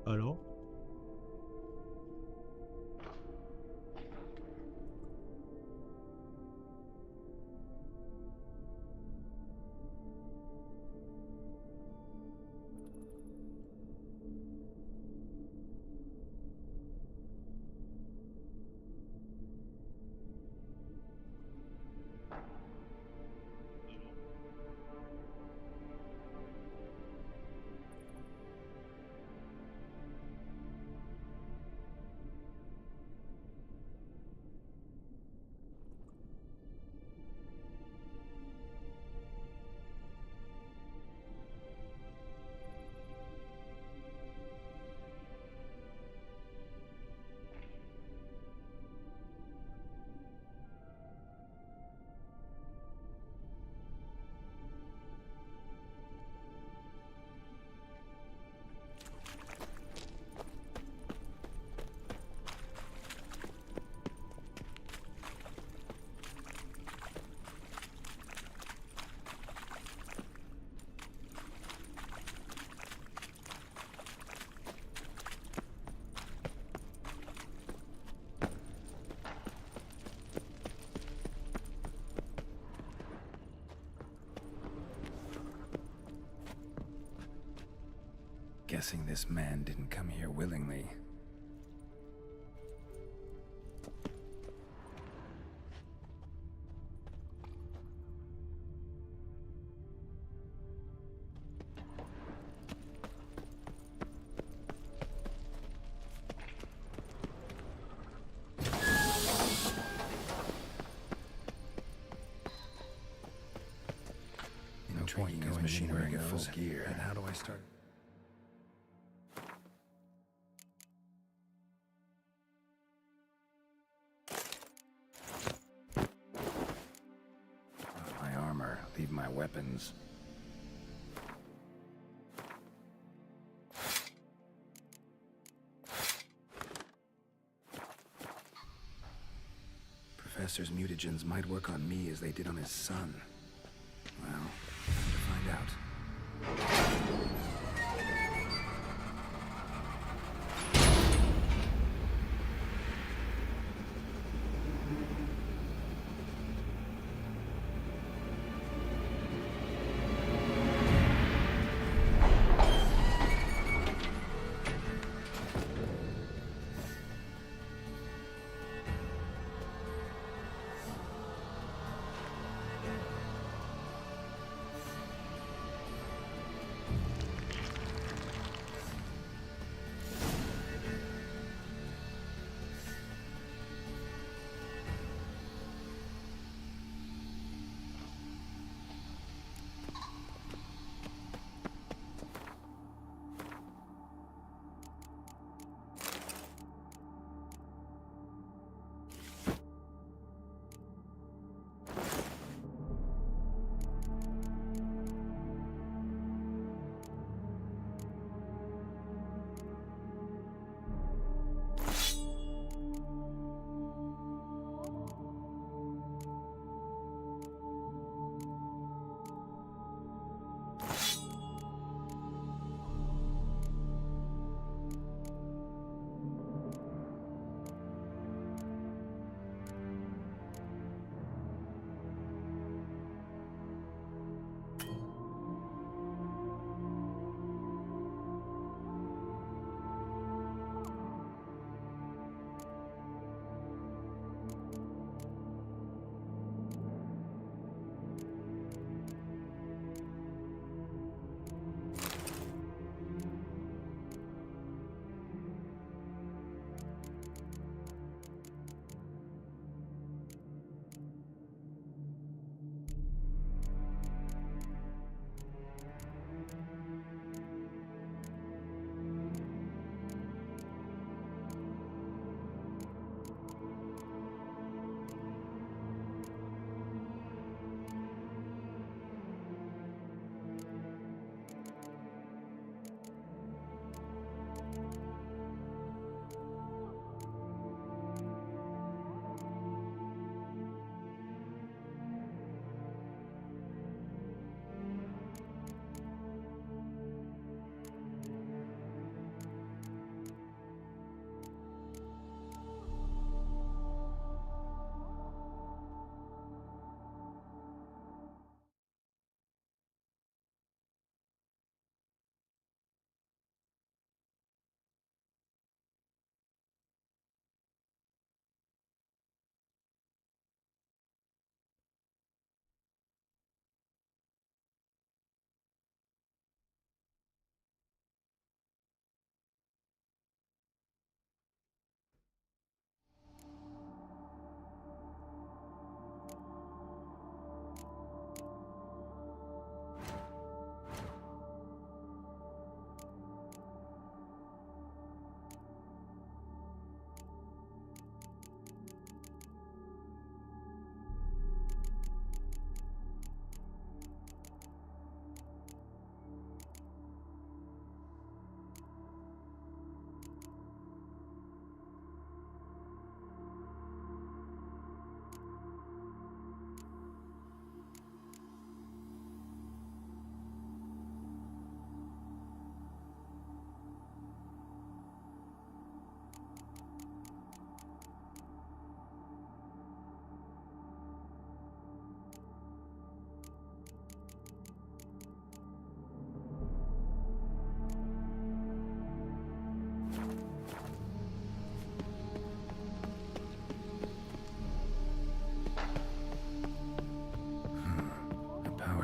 Alors? Guessing this man didn't come here willingly. No point going machinery in full gear. And how do I start? My armor, leave my weapons. Professor's mutagens might work on me as they did on his son. Well, time to find out.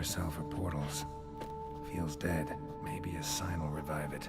herself or portals. Feels dead. Maybe a sign will revive it.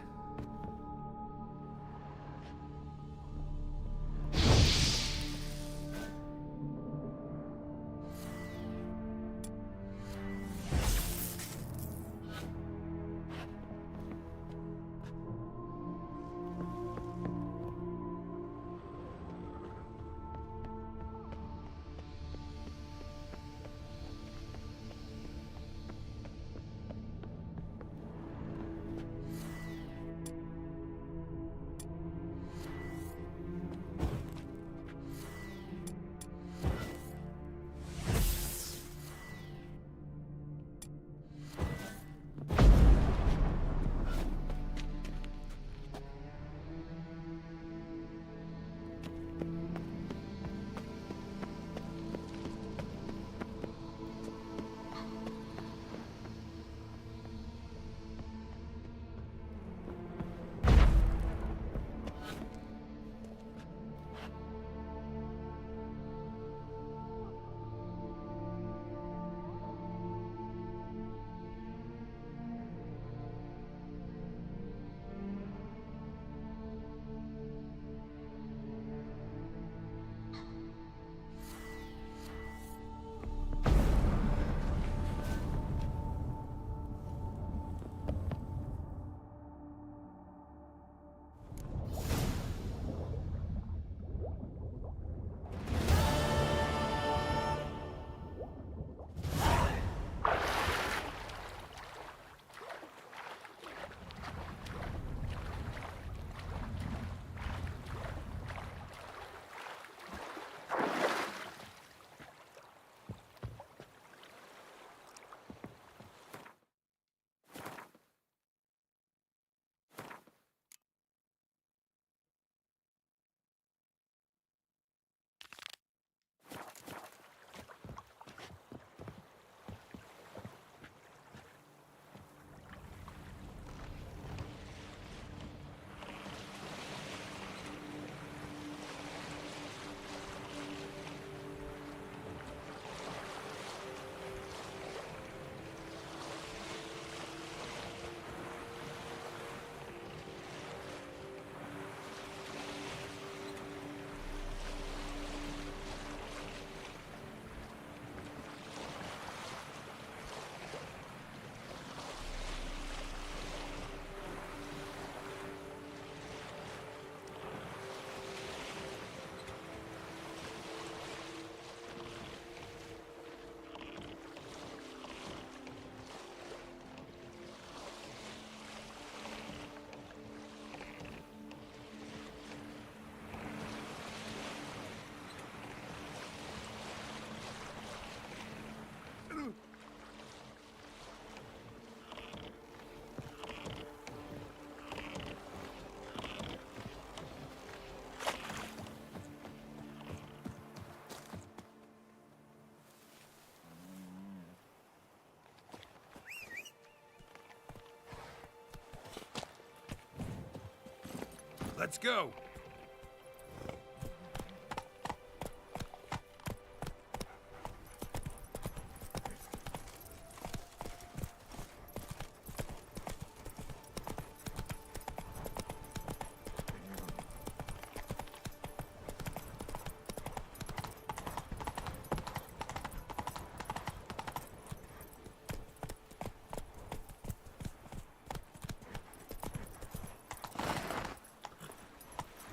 Let's go.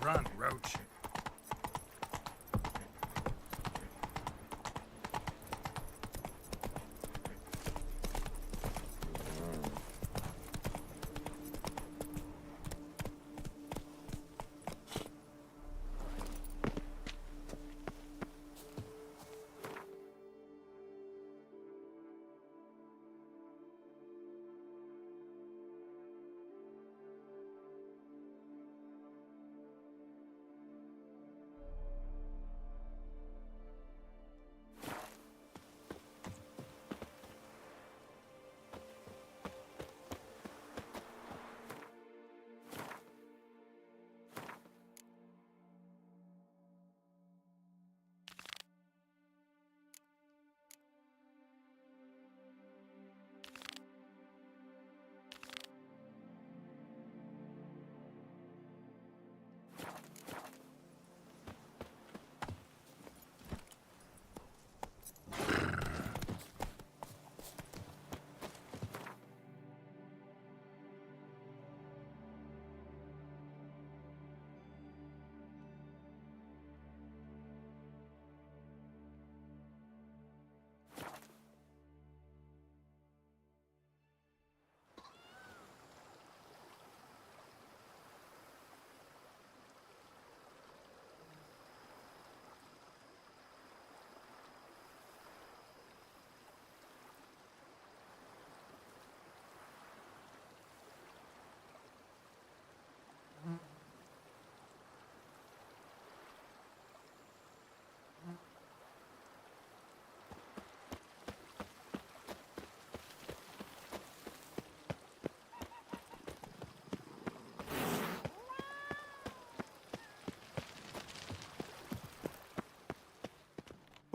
Run, Roach.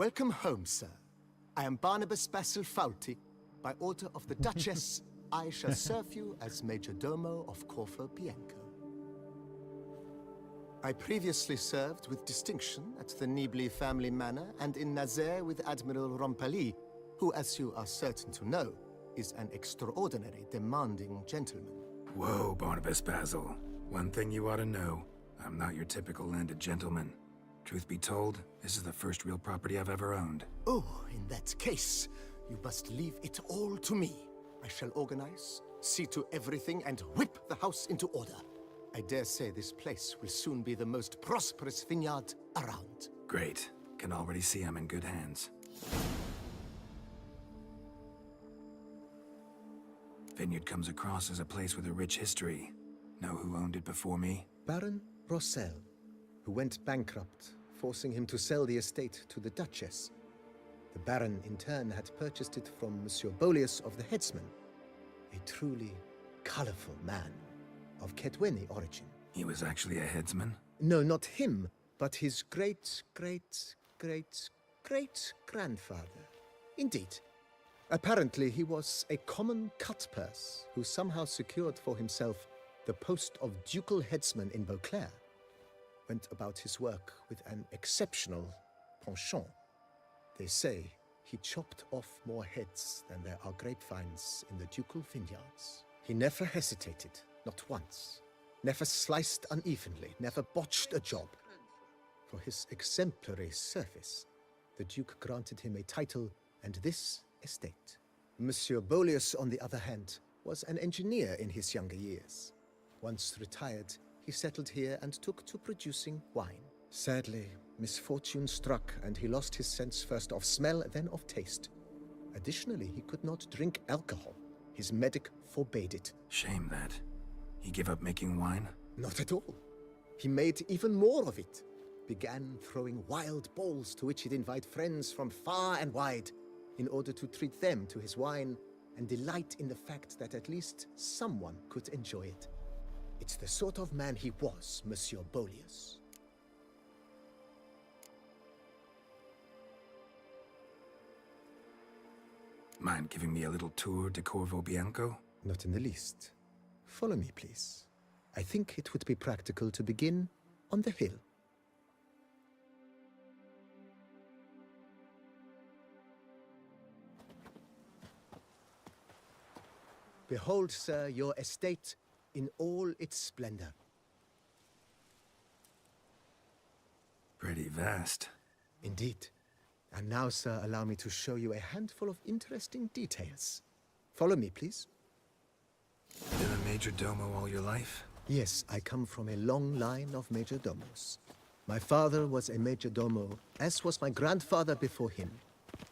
Welcome home, sir. I am Barnabas Basil Fawlty. By order of the Duchess, I shall serve you as Major Domo of Corvo Bianco. I previously served with distinction at the Nibli family manor and in Nazaire with Admiral Rompali, who, as you are certain to know, is an extraordinary demanding gentleman. Whoa, Barnabas Basil. One thing you ought to know. I'm not your typical landed gentleman. Truth be told, this is the first real property I've ever owned. Oh, in that case, you must leave it all to me. I shall organize, see to everything, and whip the house into order. I dare say this place will soon be the most prosperous vineyard around. Great. Can already see I'm in good hands. Vineyard comes across as a place with a rich history. Know who owned it before me? Baron Rossel, who went bankrupt, forcing him to sell the estate to the Duchess. The Baron, in turn, had purchased it from Monsieur Bolius of the Headsman, a truly colorful man of Kedweni origin. He was actually a headsman? No, not him, but his great-great-great-great-grandfather. Indeed. Apparently, he was a common cutpurse who somehow secured for himself the post of ducal headsman in Beauclair. Went about his work with an exceptional penchant. They say he chopped off more heads than there are grapevines in the ducal vineyards. He never hesitated, not once. Never sliced unevenly, never botched a job. For his exemplary service, the Duke granted him a title and this estate. Monsieur Bolius, on the other hand, was an engineer in his younger years. Once retired, he settled here and took to producing wine. Sadly, misfortune struck and he lost his sense first of smell, then of taste. Additionally, he could not drink alcohol. His medic forbade it. Shame that. He gave up making wine? Not at all. He made even more of it. Began throwing wild balls to which he'd invite friends from far and wide in order to treat them to his wine and delight in the fact that at least someone could enjoy it. It's the sort of man he was, Monsieur Bolius. Mind giving me a little tour de Corvo Bianco? Not in the least. Follow me, please. I think it would be practical to begin on the hill. Behold, sir, your estate in all its splendor. Pretty vast. Indeed. And now, sir, allow me to show you a handful of interesting details. Follow me, please. Been a major domo all your life? Yes, I come from a long line of major domos. My father was a major domo, as was my grandfather before him,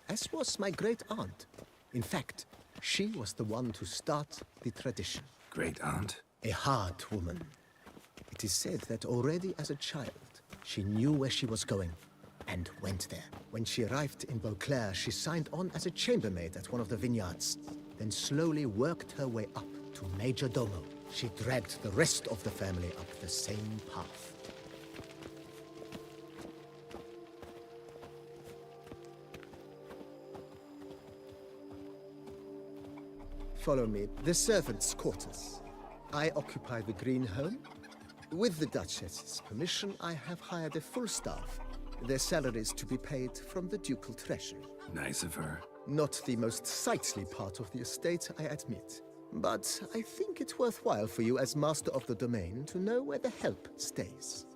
as was my great-aunt. In fact, she was the one to start the tradition. Great-aunt? A hard woman. It is said that already as a child, she knew where she was going and went there. When she arrived in Beauclair, she signed on as a chambermaid at one of the vineyards, then slowly worked her way up to Major Domo. She dragged the rest of the family up the same path. Follow me. The servants' quarters. I occupy the green home. With the Duchess's permission, I have hired a full staff. Their salaries to be paid from the ducal treasury. Nice of her. Not the most sightly part of the estate, I admit. But I think it's worthwhile for you as master of the domain to know where the help stays.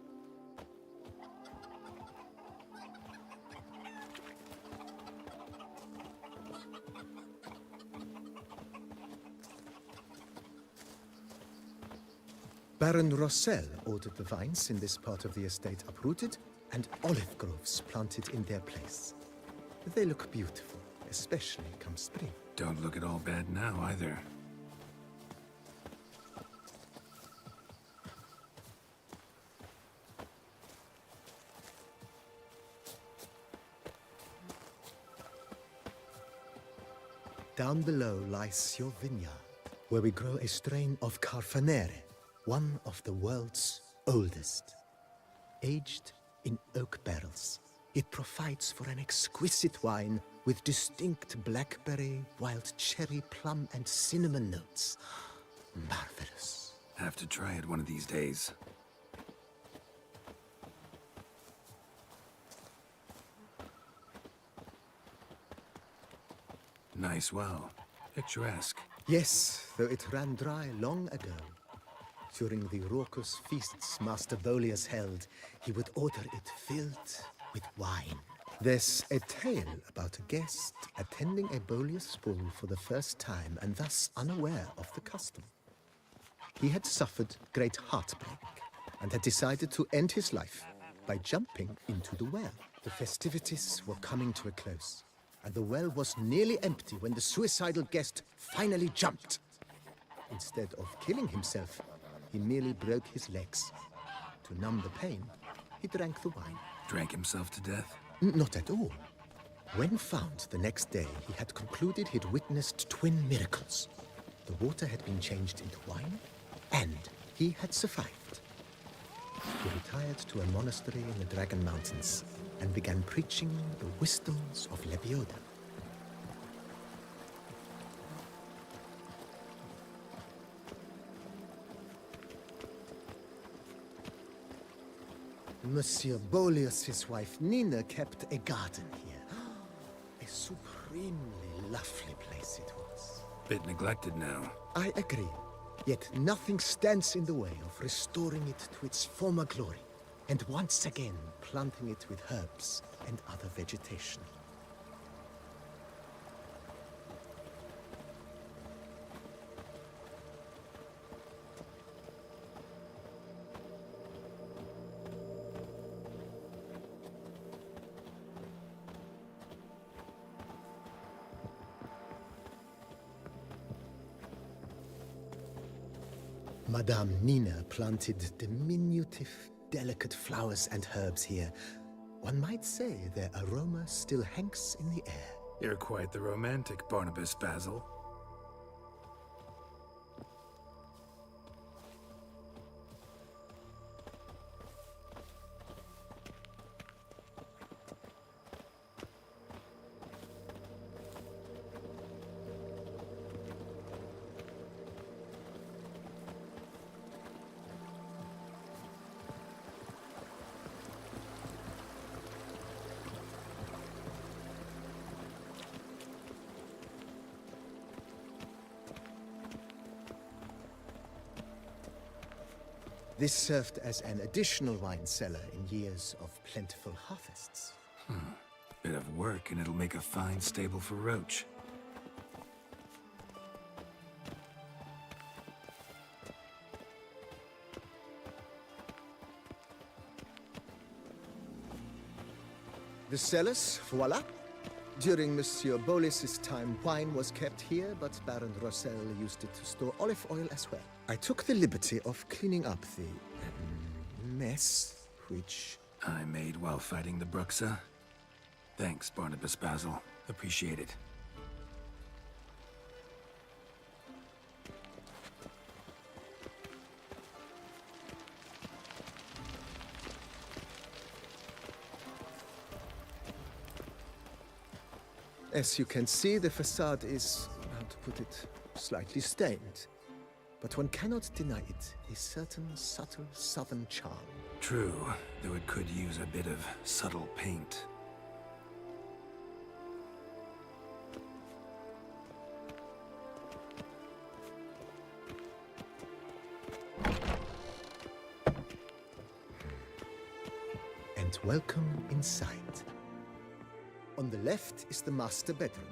Baron Rossel ordered the vines in this part of the estate uprooted and olive groves planted in their place. They look beautiful, especially come spring. Don't look at all bad now, either. Down below lies your vineyard, where we grow a strain of Carfanere, one of the world's oldest, aged in oak barrels. It provides for an exquisite wine with distinct blackberry, wild cherry, plum, and cinnamon notes. Marvelous. Have to try it one of these days. Nice well. Picturesque. Yes, though it ran dry long ago. During the raucous feasts Master Bolius held, he would order it filled with wine. There's a tale about a guest attending a Bolius ball for the first time and thus unaware of the custom. He had suffered great heartbreak and had decided to end his life by jumping into the well. The festivities were coming to a close, and the well was nearly empty when the suicidal guest finally jumped. Instead of killing himself, he merely broke his legs. To numb the pain, he drank the wine. Drank himself to death? Not at all. When found the next day, he had concluded he'd witnessed twin miracles. The water had been changed into wine, and he had survived. He retired to a monastery in the Dragon Mountains and began preaching the wisdoms of Lebioda. Monsieur Bolius' wife Nina kept a garden here. A supremely lovely place it was. Bit neglected now. I agree. Yet nothing stands in the way of restoring it to its former glory, and once again planting it with herbs and other vegetation. Madame Nina planted diminutive, delicate flowers and herbs here. One might say their aroma still hangs in the air. You're quite the romantic, Barnabas Basil. This served as an additional wine cellar in years of plentiful harvests. Bit of work and it'll make a fine stable for Roach. The cellars, voila. During Monsieur Bolis's time, wine was kept here, but Baron Rossel used it to store olive oil as well. I took the liberty of cleaning up the mess, which... I made while fighting the Bruxa. Thanks, Barnabas Basil. Appreciate it. As you can see, the facade is, how to put it, slightly stained. But one cannot deny it a certain subtle southern charm. True, though it could use a bit of subtle paint. And welcome inside. On the left is the master bedroom.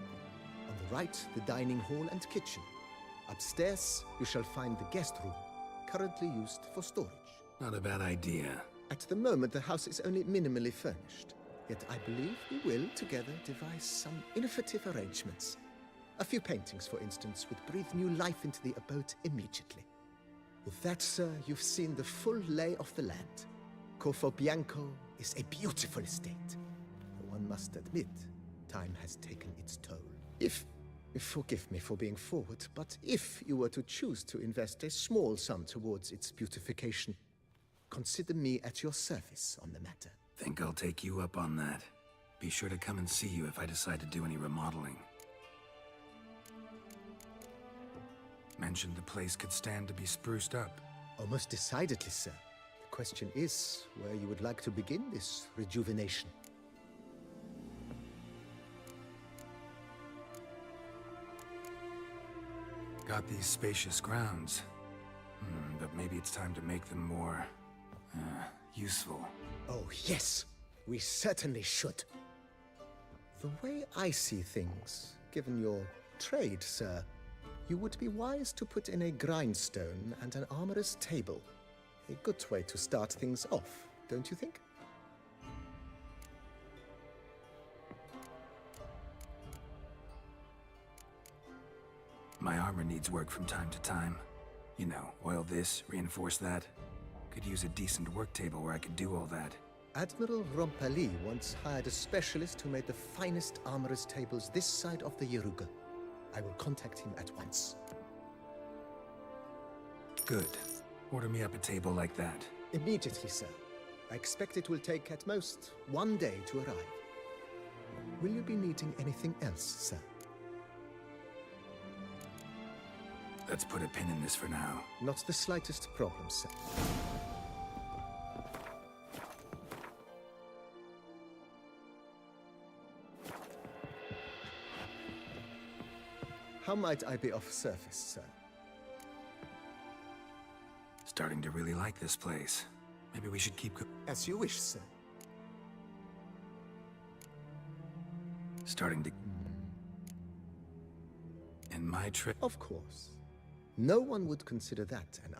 On the right, the dining hall and kitchen. Upstairs, you shall find the guest room, currently used for storage. Not a bad idea. At the moment, the house is only minimally furnished. Yet I believe we will, together, devise some innovative arrangements. A few paintings, for instance, would breathe new life into the abode immediately. With that, sir, you've seen the full lay of the land. Corvo Bianco is a beautiful estate. One must admit, time has taken its toll. Forgive me for being forward, but if you were to choose to invest a small sum towards its beautification, consider me at your service on the matter. Think I'll take you up on that. Be sure to come and see you if I decide to do any remodeling. Mentioned the place could stand to be spruced up. Oh, most decidedly, sir. The question is where you would like to begin this rejuvenation. Got these spacious grounds. But maybe it's time to make them more... useful. Oh, yes. We certainly should. The way I see things, given your trade, sir, you would be wise to put in a grindstone and an armorer's table. A good way to start things off, don't you think? My armor needs work from time to time. You know, oil this, reinforce that. Could use a decent work table where I could do all that. Admiral Rompali once hired a specialist who made the finest armorer's tables this side of the Yaruga. I will contact him at once. Good. Order me up a table like that. Immediately, sir. I expect it will take at most 1 day to arrive. Will you be needing anything else, sir? Let's put a pin in this for now. Not the slightest problem, sir. How might I be of service, sir? Starting to really like this place. Maybe we should keep As you wish, sir. starting to... In my trip... Of course. No one would consider that an...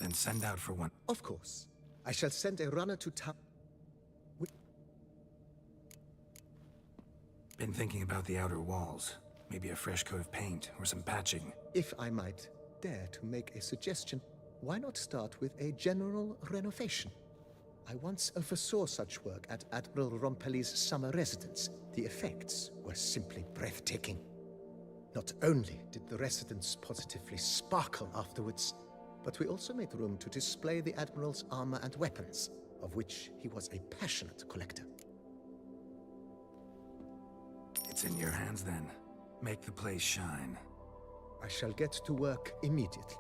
Then send out for one. Of course. I shall send a runner to town. Been thinking about the outer walls. Maybe a fresh coat of paint or some patching. If I might dare to make a suggestion, why not start with a general renovation? I once oversaw such work at Admiral Rompali's summer residence. The effects were simply breathtaking. Not only did the residence positively sparkle afterwards, but we also made room to display the Admiral's armor and weapons, of which he was a passionate collector. It's in your hands then. Make the place shine. I shall get to work immediately.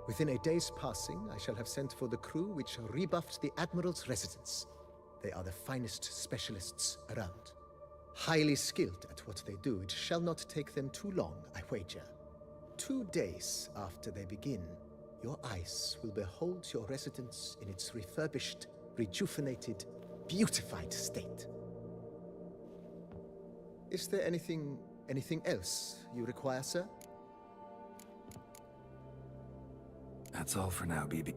Within a day's passing, I shall have sent for the crew which rebuffed the Admiral's residence. They are the finest specialists around. Highly skilled at what they do, it shall not take them too long, I wager. 2 days after they begin, your eyes will behold your residence in its refurbished, rejuvenated, beautified state. Is there anything else you require, sir? That's all for now, BB.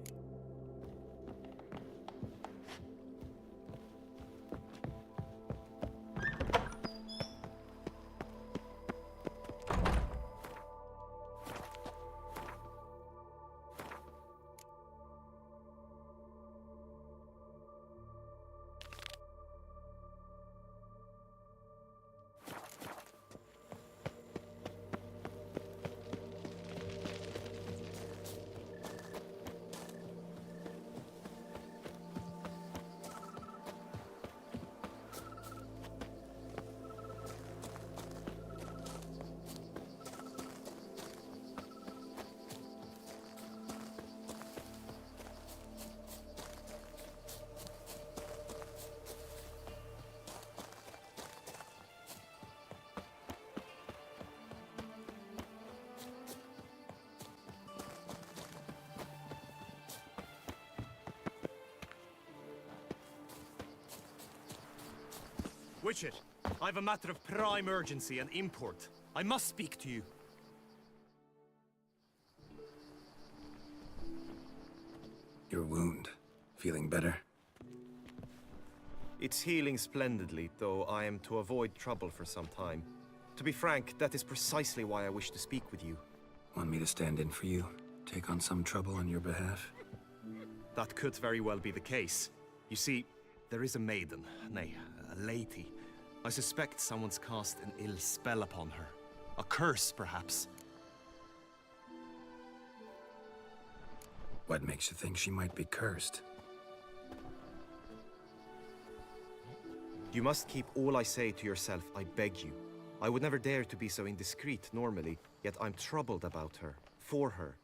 Witcher, I have a matter of prime urgency and import. I must speak to you. Your wound. Feeling better? It's healing splendidly, though I am to avoid trouble for some time. To be frank, that is precisely why I wish to speak with you. Want me to stand in for you? Take on some trouble on your behalf? That could very well be the case. You see, there is a maiden, nay, a lady. I suspect someone's cast an ill spell upon her. A curse, perhaps. What makes you think she might be cursed? You must keep all I say to yourself, I beg you. I would never dare to be so indiscreet normally, yet I'm troubled about her, for her.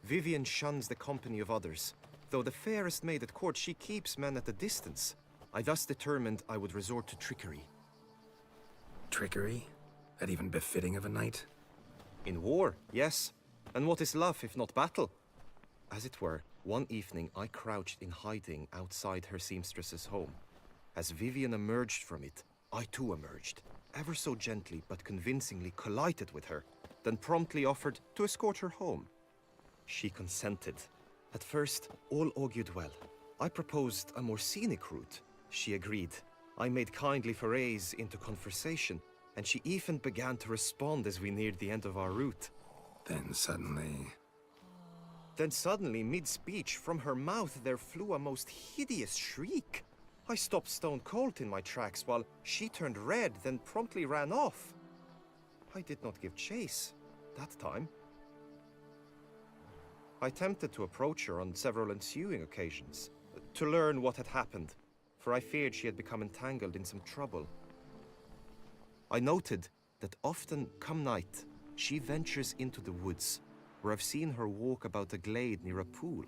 Vivienne shuns the company of others. Though the fairest maid at court, she keeps men at a distance. I thus determined I would resort to trickery. Trickery? That even befitting of a knight? In war, yes. And what is love if not battle? As it were, one evening I crouched in hiding outside her seamstress's home. As Vivienne emerged from it, I too emerged, ever so gently but convincingly collided with her, then promptly offered to escort her home. She consented. At first, all augured well. I proposed a more scenic route. She agreed. I made kindly forays into conversation, and she even began to respond as we neared the end of our route. Then suddenly, mid-speech, from her mouth there flew a most hideous shriek. I stopped stone cold in my tracks while she turned red, then promptly ran off. I did not give chase, that time. I attempted to approach her on several ensuing occasions, to learn what had happened, for I feared she had become entangled in some trouble. I noted that often, come night, she ventures into the woods, where I've seen her walk about a glade near a pool.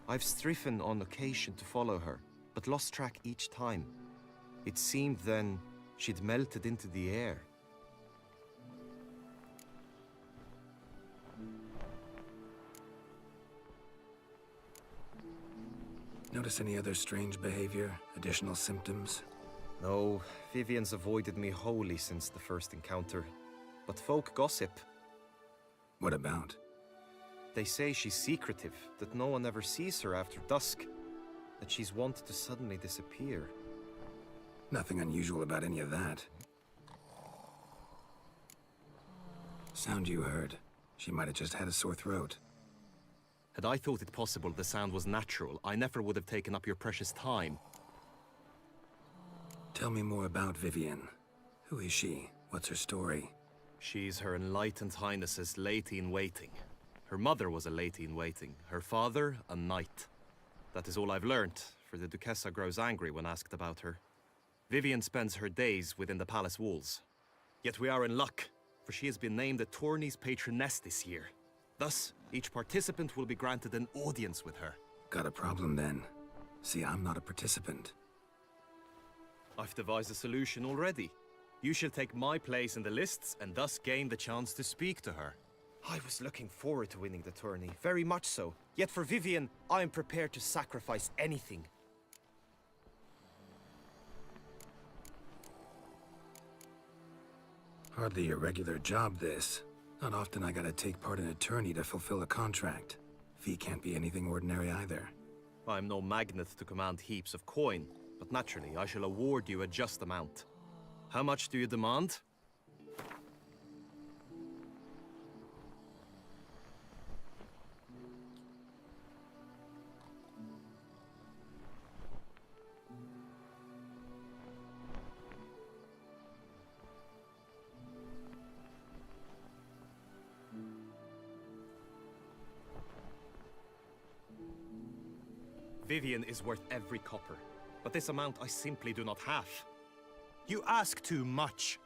I've striven on occasion to follow her, but lost track each time. It seemed then she'd melted into the air. notice any other strange behavior? Additional symptoms? No, Vivienne's avoided me wholly since the first encounter. But folk gossip. What about? They say she's secretive, that no one ever sees her after dusk, that she's wont to suddenly disappear. Nothing unusual about any of that. Sound you heard. She might have just had a sore throat. Had I thought it possible the sound was natural, I never would have taken up your precious time. Tell me more about Vivienne. Who is she? What's her story? She's Her Enlightened Highness's lady-in-waiting. Her mother was a lady-in-waiting, her father a knight. That is all I've learnt, for the Duchessa grows angry when asked about her. Vivienne spends her days within the palace walls. Yet we are in luck, for she has been named the tourney's patroness this year. Thus, each participant will be granted an audience with her. Got a problem then. See, I'm not a participant. I've devised a solution already. You shall take my place in the lists and thus gain the chance to speak to her. I was looking forward to winning the tourney, very much so. Yet for Vivienne, I am prepared to sacrifice anything. Hardly your regular job, this. Not often I gotta take part in a tourney to fulfill a contract. Fee can't be anything ordinary either. I'm no magnet to command heaps of coin, but naturally I shall award you a just amount. How much do you demand? Vivienne is worth every copper, but this amount I simply do not have. You ask too much.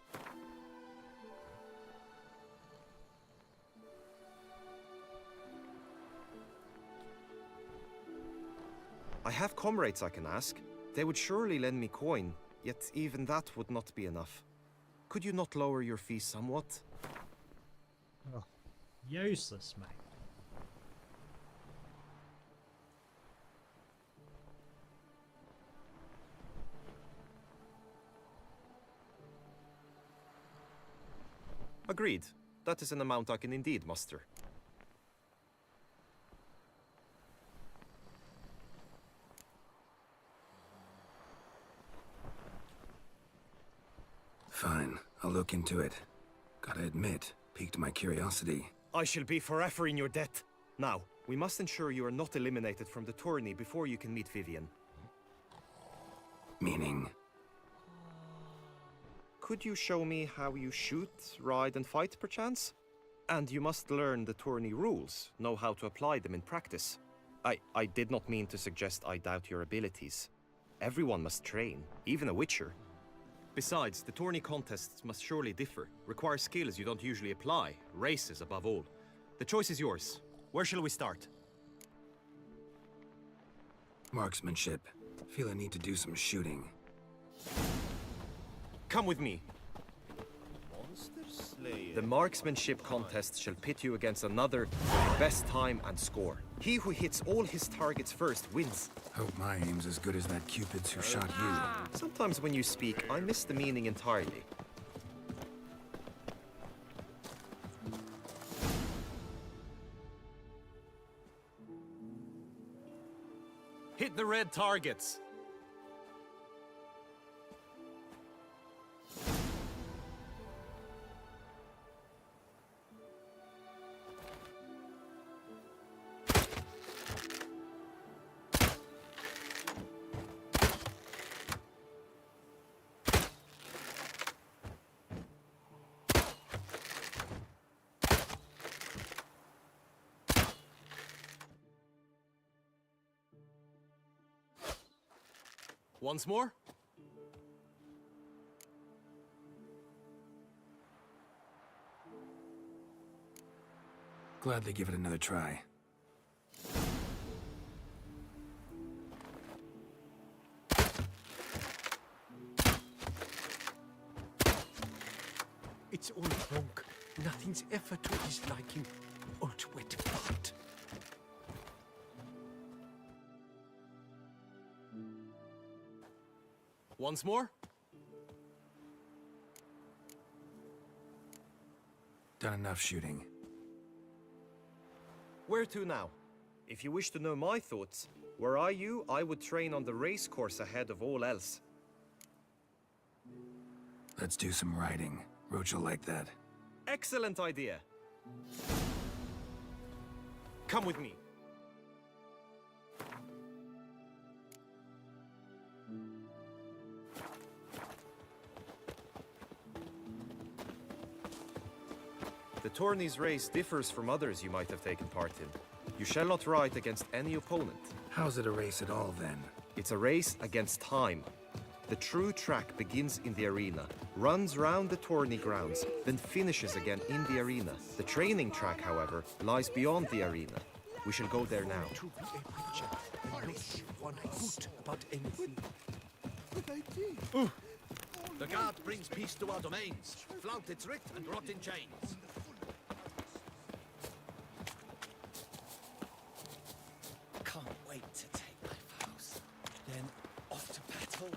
I have comrades I can ask. They would surely lend me coin, yet even that would not be enough. Could you not lower your fee somewhat? Oh, useless, mate. Agreed. That is an amount I can indeed muster. Fine, I'll look into it. Gotta admit, piqued my curiosity. I shall be forever in your debt. Now, we must ensure you are not eliminated from the tourney before you can meet Vivienne. Meaning? Could you show me how you shoot, ride and fight, perchance? And you must learn the tourney rules, know how to apply them in practice. I did not mean to suggest I doubt your abilities. Everyone must train, even a witcher. Besides, the tourney contests must surely differ, require skills you don't usually apply, races above all. The choice is yours. Where shall we start? Marksmanship. Feel I need to do some shooting. Come with me. The marksmanship contest shall pit you against another with best time and score. He who hits all his targets first wins. Hope my aim's as good as that Cupid's who shot you. Sometimes when you speak, I miss the meaning entirely. Hit the red targets! Once more? Gladly give it another try. It's all wrong. Nothing's ever to his liking. Old wet fart. Once more? Done enough shooting. Where to now? If you wish to know my thoughts, were I you, I would train on the race course ahead of all else. Let's do some riding. Roach will like that. Excellent idea. Come with me. The tourney's race differs from others you might have taken part in. You shall not ride against any opponent. How's it a race at all, then? It's a race against time. The true track begins in the arena, runs round the tourney grounds, then finishes again in the arena. The training track, however, lies beyond the arena. We shall go there now. To be a witcher and not one hoot about anything. The guard brings peace to our domains. Flout its writ and rot in chains. Can't wait to take my vows. Then off to battle.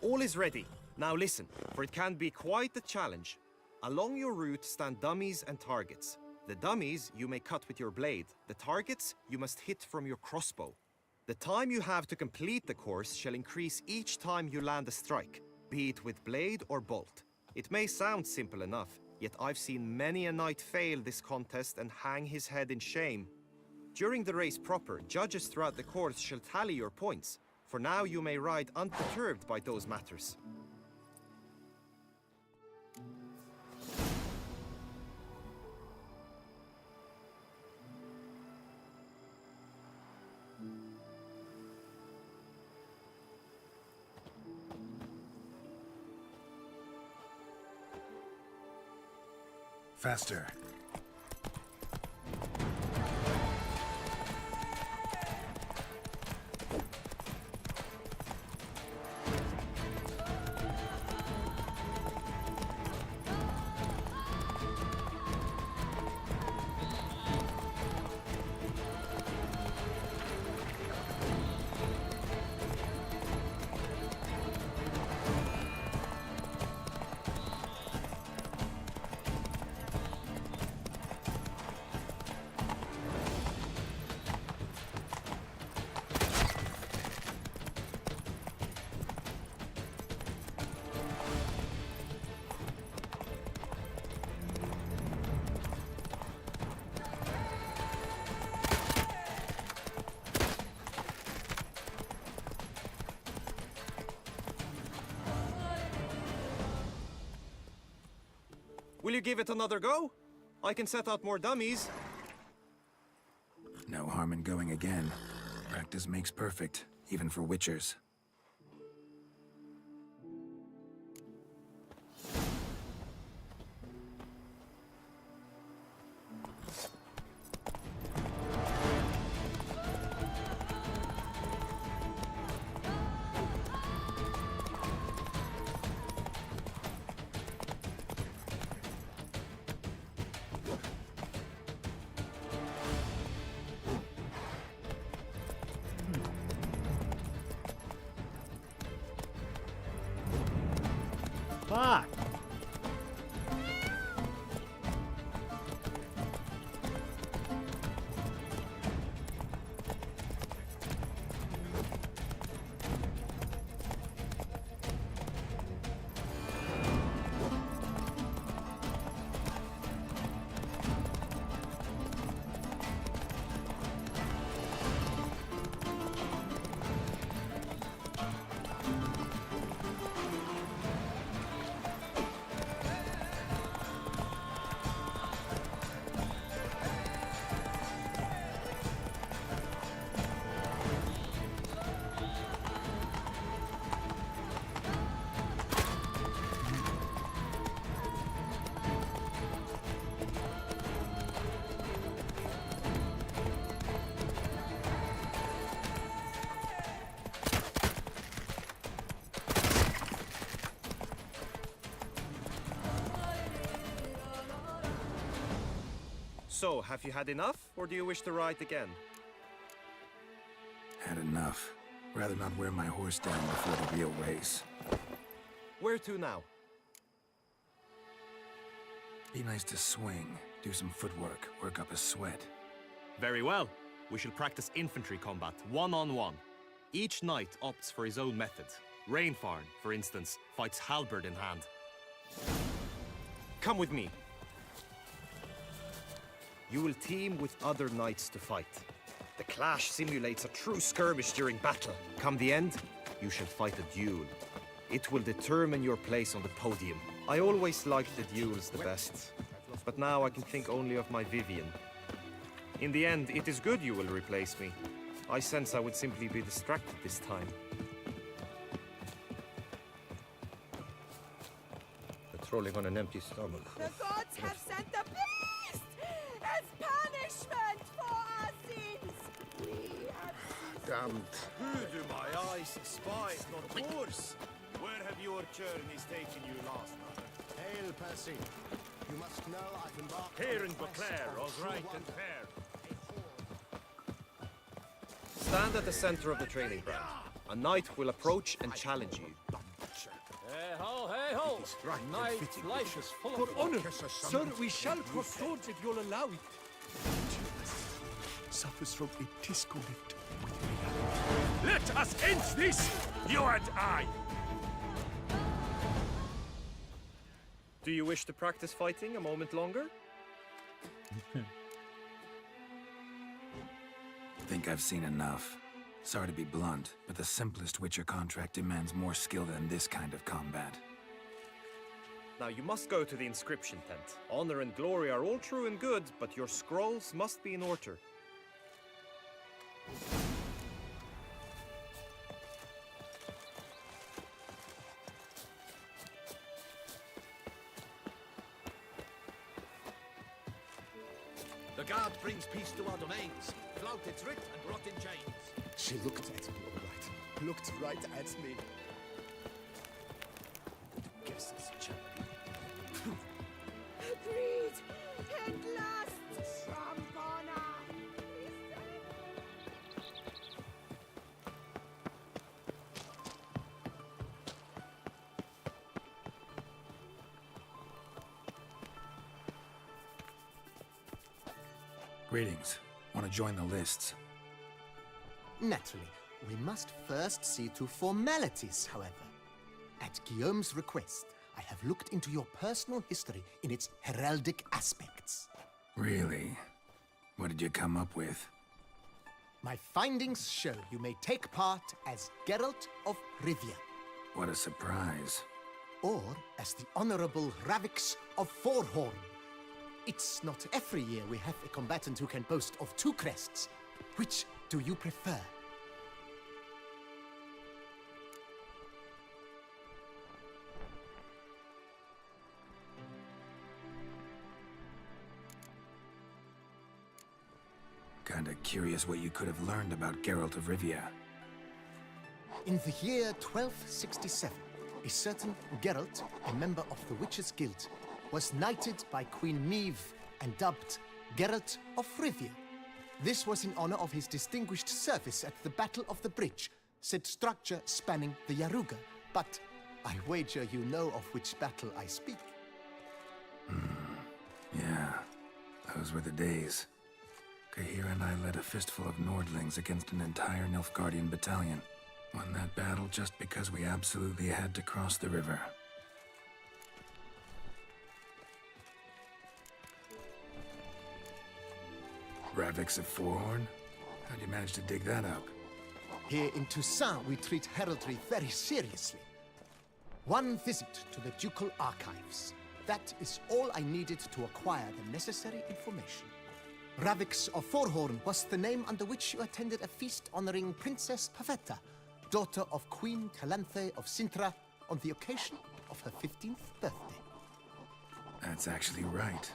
All is ready. Now listen, for it can be quite a challenge. Along your route stand dummies and targets. The dummies you may cut with your blade. The targets you must hit from your crossbow. The time you have to complete the course shall increase each time you land a strike, be it with blade or bolt. It may sound simple enough, yet I've seen many a knight fail this contest and hang his head in shame. During the race proper, judges throughout the course shall tally your points. For now you may ride unperturbed by those matters. Faster. Will you give it another go? I can set out more dummies. No harm in going again. Practice makes perfect, even for witchers. Fuck! So, have you had enough, or do you wish to ride again? Had enough. Rather not wear my horse down before the real race. Where to now? Be nice to swing, do some footwork, work up a sweat. Very well. We shall practice infantry combat, one-on-one. Each knight opts for his own method. Rainfarn, for instance, fights halberd in hand. Come with me. You will team with other knights to fight. The clash simulates a true skirmish during battle. Come the end, you shall fight a duel. It will determine your place on the podium. I always liked the duels the best, but now I can think only of my Vivian. In the end, it is good you will replace me. I sense I would simply be distracted this time. Patrolling on an empty stomach. The gods have sent a beast as punishment for our sins. We have Damned. Who do my eyes spy, not yours? Where have your journeys taken you last, mother? Hail, Percy. You must know I've embarked Here on in a quest Beauclair, for all true right and wonder. fair. Stand at the center of the training ground. A knight will approach and challenge you. Hey ho! Knight's life is full of Honor, sir, we shall cross swords if you'll allow it. Suffers from a disconnect. Let us end this, you and I! Do you wish to practice fighting a moment longer? Think I've seen enough. Sorry to be blunt, but the simplest Witcher contract demands more skill than this kind of combat. Now you must go to the inscription tent. Honor and glory are all true and good, but your scrolls must be in order. The guard brings peace to our domains. Flout its writ and rot in chains. She looked at me, all right. Looked right at me. Guess it's champion. agreed. At last, Trombona. Greetings. Want to join the lists? Naturally, we must first see to formalities, however. At Guillaume's request, I have looked into your personal history in its heraldic aspects. Really? What did you come up with? My findings show you may take part as Geralt of Rivia. What a surprise. or as the Honorable Ravix of Forhorn. It's not every year we have a combatant who can boast of 2 crests. Which do you prefer? Kinda curious what you could have learned about Geralt of Rivia. In the year 1267, a certain Geralt, a member of the Witches' Guild, was knighted by Queen Meve and dubbed Geralt of Rivia. This was in honor of his distinguished service at the Battle of the Bridge, said structure spanning the Yaruga. But I wager you know of which battle I speak. Yeah, those were the days. Kahir and I led a fistful of Nordlings against an entire Nilfgaardian battalion. Won that battle just because we absolutely had to cross the river. Ravix of Forhorn? How'd you manage to dig that up? Here in Toussaint, we treat heraldry very seriously. One visit to the Ducal Archives. That is all I needed to acquire the necessary information. Ravix of Forhorn was the name under which you attended a feast honoring Princess Pavetta, daughter of Queen Calanthe of Sintra, on the occasion of her 15th birthday. That's actually right.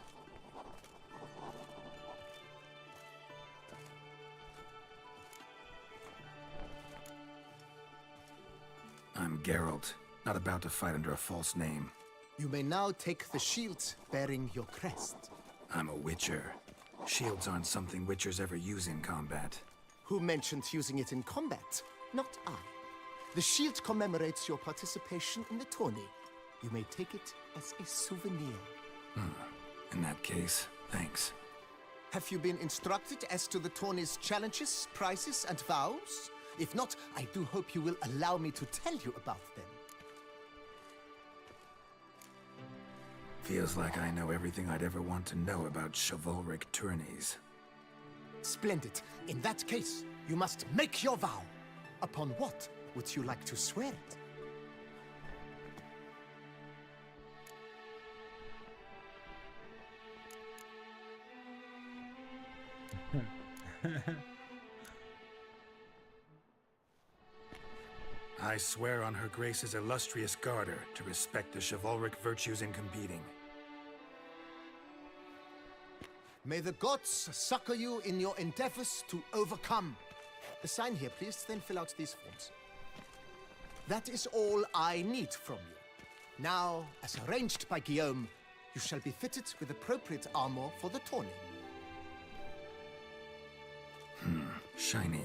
I'm Geralt, not about to fight under a false name. You may now take the shield bearing your crest. I'm a Witcher. Shields aren't something Witchers ever use in combat. Who mentioned using it in combat? Not I. The shield commemorates your participation in the tourney. You may take it as a souvenir. In that case, thanks. Have you been instructed as to the tourney's challenges, prizes, and vows? If not, I do hope you will allow me to tell you about them. Feels like I know everything I'd ever want to know about chivalric tourneys. Splendid. In that case, you must make your vow. Upon what would you like to swear it? I swear on Her Grace's illustrious garter to respect the chivalric virtues in competing. May the gods succor you in your endeavors to overcome. Sign here, please, then fill out these forms. That is all I need from you. Now, as arranged by Guillaume, you shall be fitted with appropriate armor for the tourney. Shiny.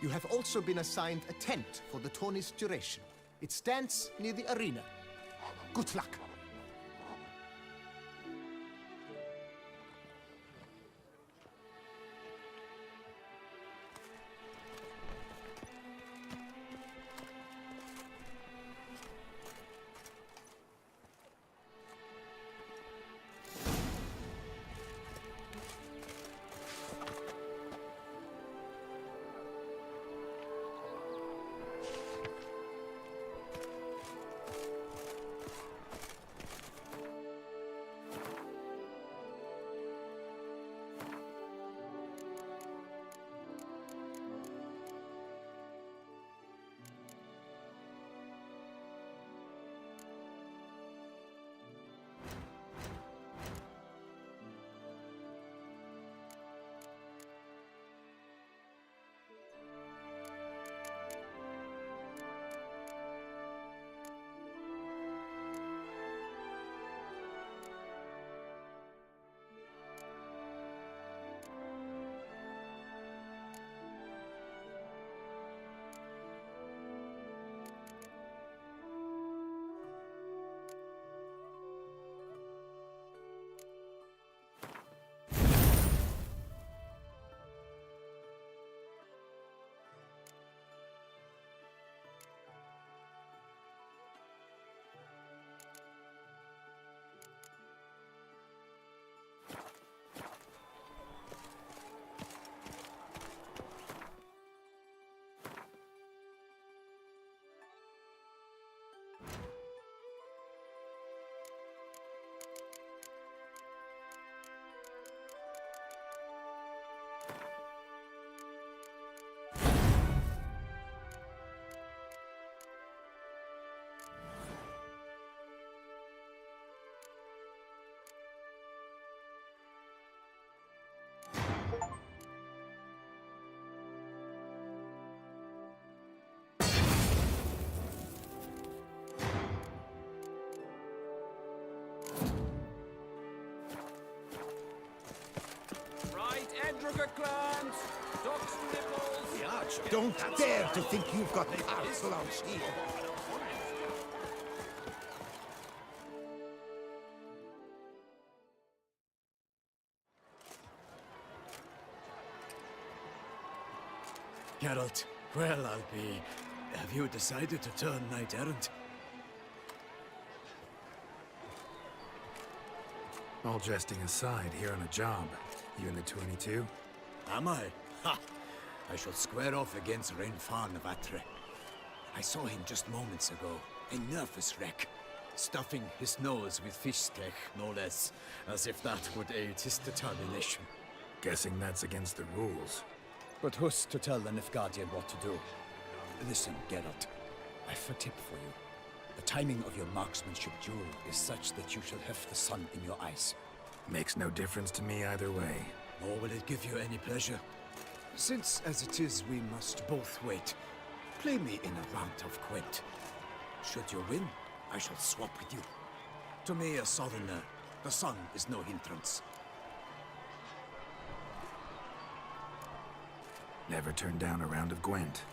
You have also been assigned a tent for the tourney's duration. It stands near the arena. Good luck. Africa clams, duck's nipples. Don't dare to think you've got parcel out here. Geralt, well, I'll be. Have you decided to turn knight errant? All jesting aside, here on a job. You in the 22? Am I? Ha! I shall square off against Rainfan of Atre. I saw him just moments ago, a nervous wreck, stuffing his nose with fish steak, no less, as if that would aid his determination. Guessing that's against the rules. But who's to tell the Nilfgaardian what to do? Listen, Geralt, I've a tip for you. The timing of your marksmanship duel is such that you shall have the sun in your eyes. Makes no difference to me either way. Nor will it give you any pleasure. Since, as it is, we must both wait, play me in a round of Gwent. Should you win, I shall swap with you. To me, a southerner, the sun is no hindrance. Never turned down a round of Gwent.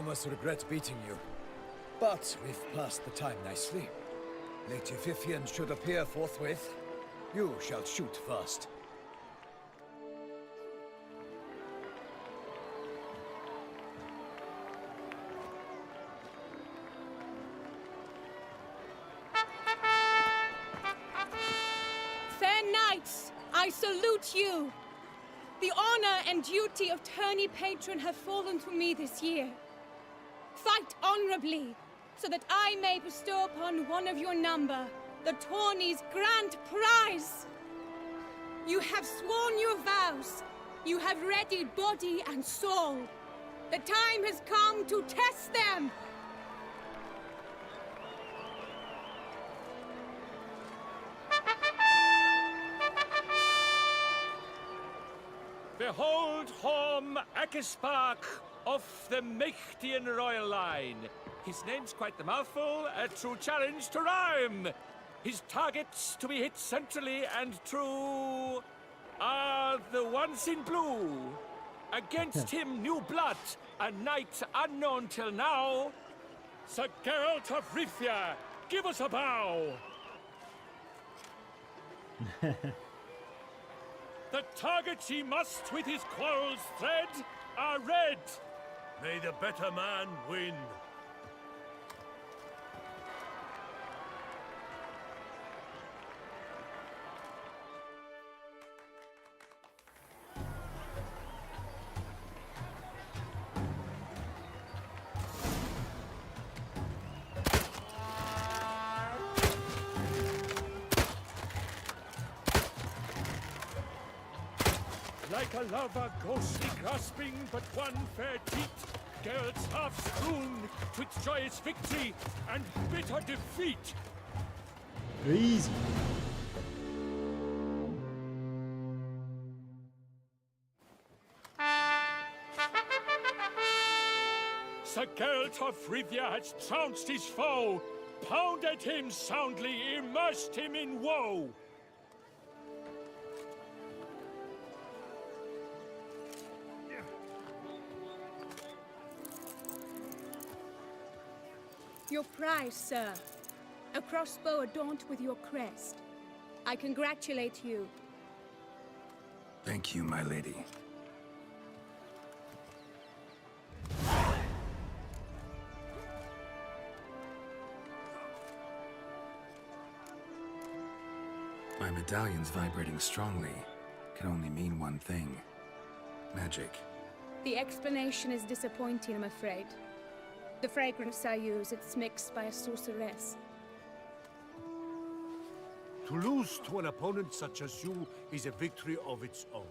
must regret beating you. But we've passed the time nicely. Lady Vivian should appear forthwith. You shall shoot first. Fair knights, I salute you. The honor and duty of tourney patron have fallen to me this year. Fight honorably, so that I may bestow upon one of your number the tourney's grand prize. You have sworn your vows. You have readied body and soul. The time has come to test them. Behold Horm Akispark of the Mechtian royal line. His name's quite the mouthful, a true challenge to rhyme. His targets to be hit centrally and true are the ones in blue. Against him, new blood, a knight unknown till now. Sir Geralt of Rivia, give us a bow. The targets he must with his quarrels thread are red. May the better man win. Like a lover ghostly grasping but one fair teat, Geralt's half strewn twixt joyous victory and bitter defeat. Easy. Sir Geralt of Rivia has trounced his foe, pounded him soundly, immersed him in woe. Your prize, sir. A crossbow adorned with your crest. I congratulate you. Thank you, my lady. My medallion's vibrating strongly. Can only mean one thing. Magic. The explanation is disappointing, I'm afraid. The fragrance I use, it's mixed by a sorceress. To lose to an opponent such as you is a victory of its own.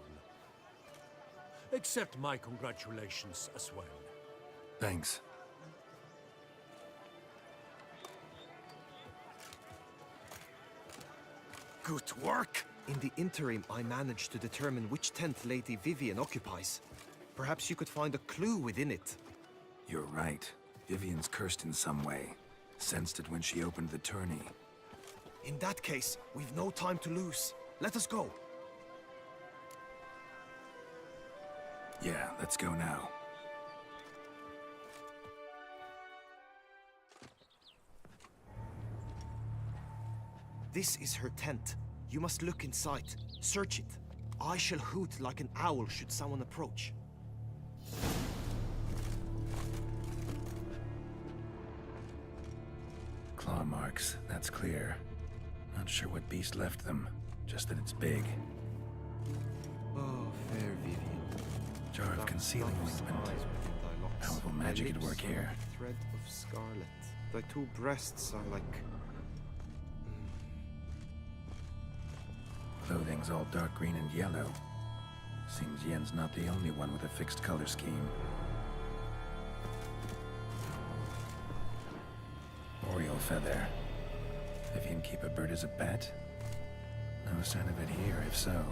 Accept my congratulations as well. Thanks. Good work! In the interim, I managed to determine which tent Lady Vivian occupies. Perhaps you could find a clue within it. You're right. Vivian's cursed in some way. Sensed it when she opened the tourney. In that case, we've no time to lose. Let us go. Yeah, let's go now. This is her tent. You must look inside. Search it. I shall hoot like an owl should someone approach. Claw marks, that's clear. Not sure what beast left them, just that it's big. Oh, fair Vivian. Jar of concealing ointment. Powerful magic at work here. Thread of scarlet. Thy two breasts are like... Clothing's all dark green and yellow. Seems Yen's not the only one with a fixed color scheme. Oriole feather. Vivian keep a bird as a pet? No sign of it here, if so.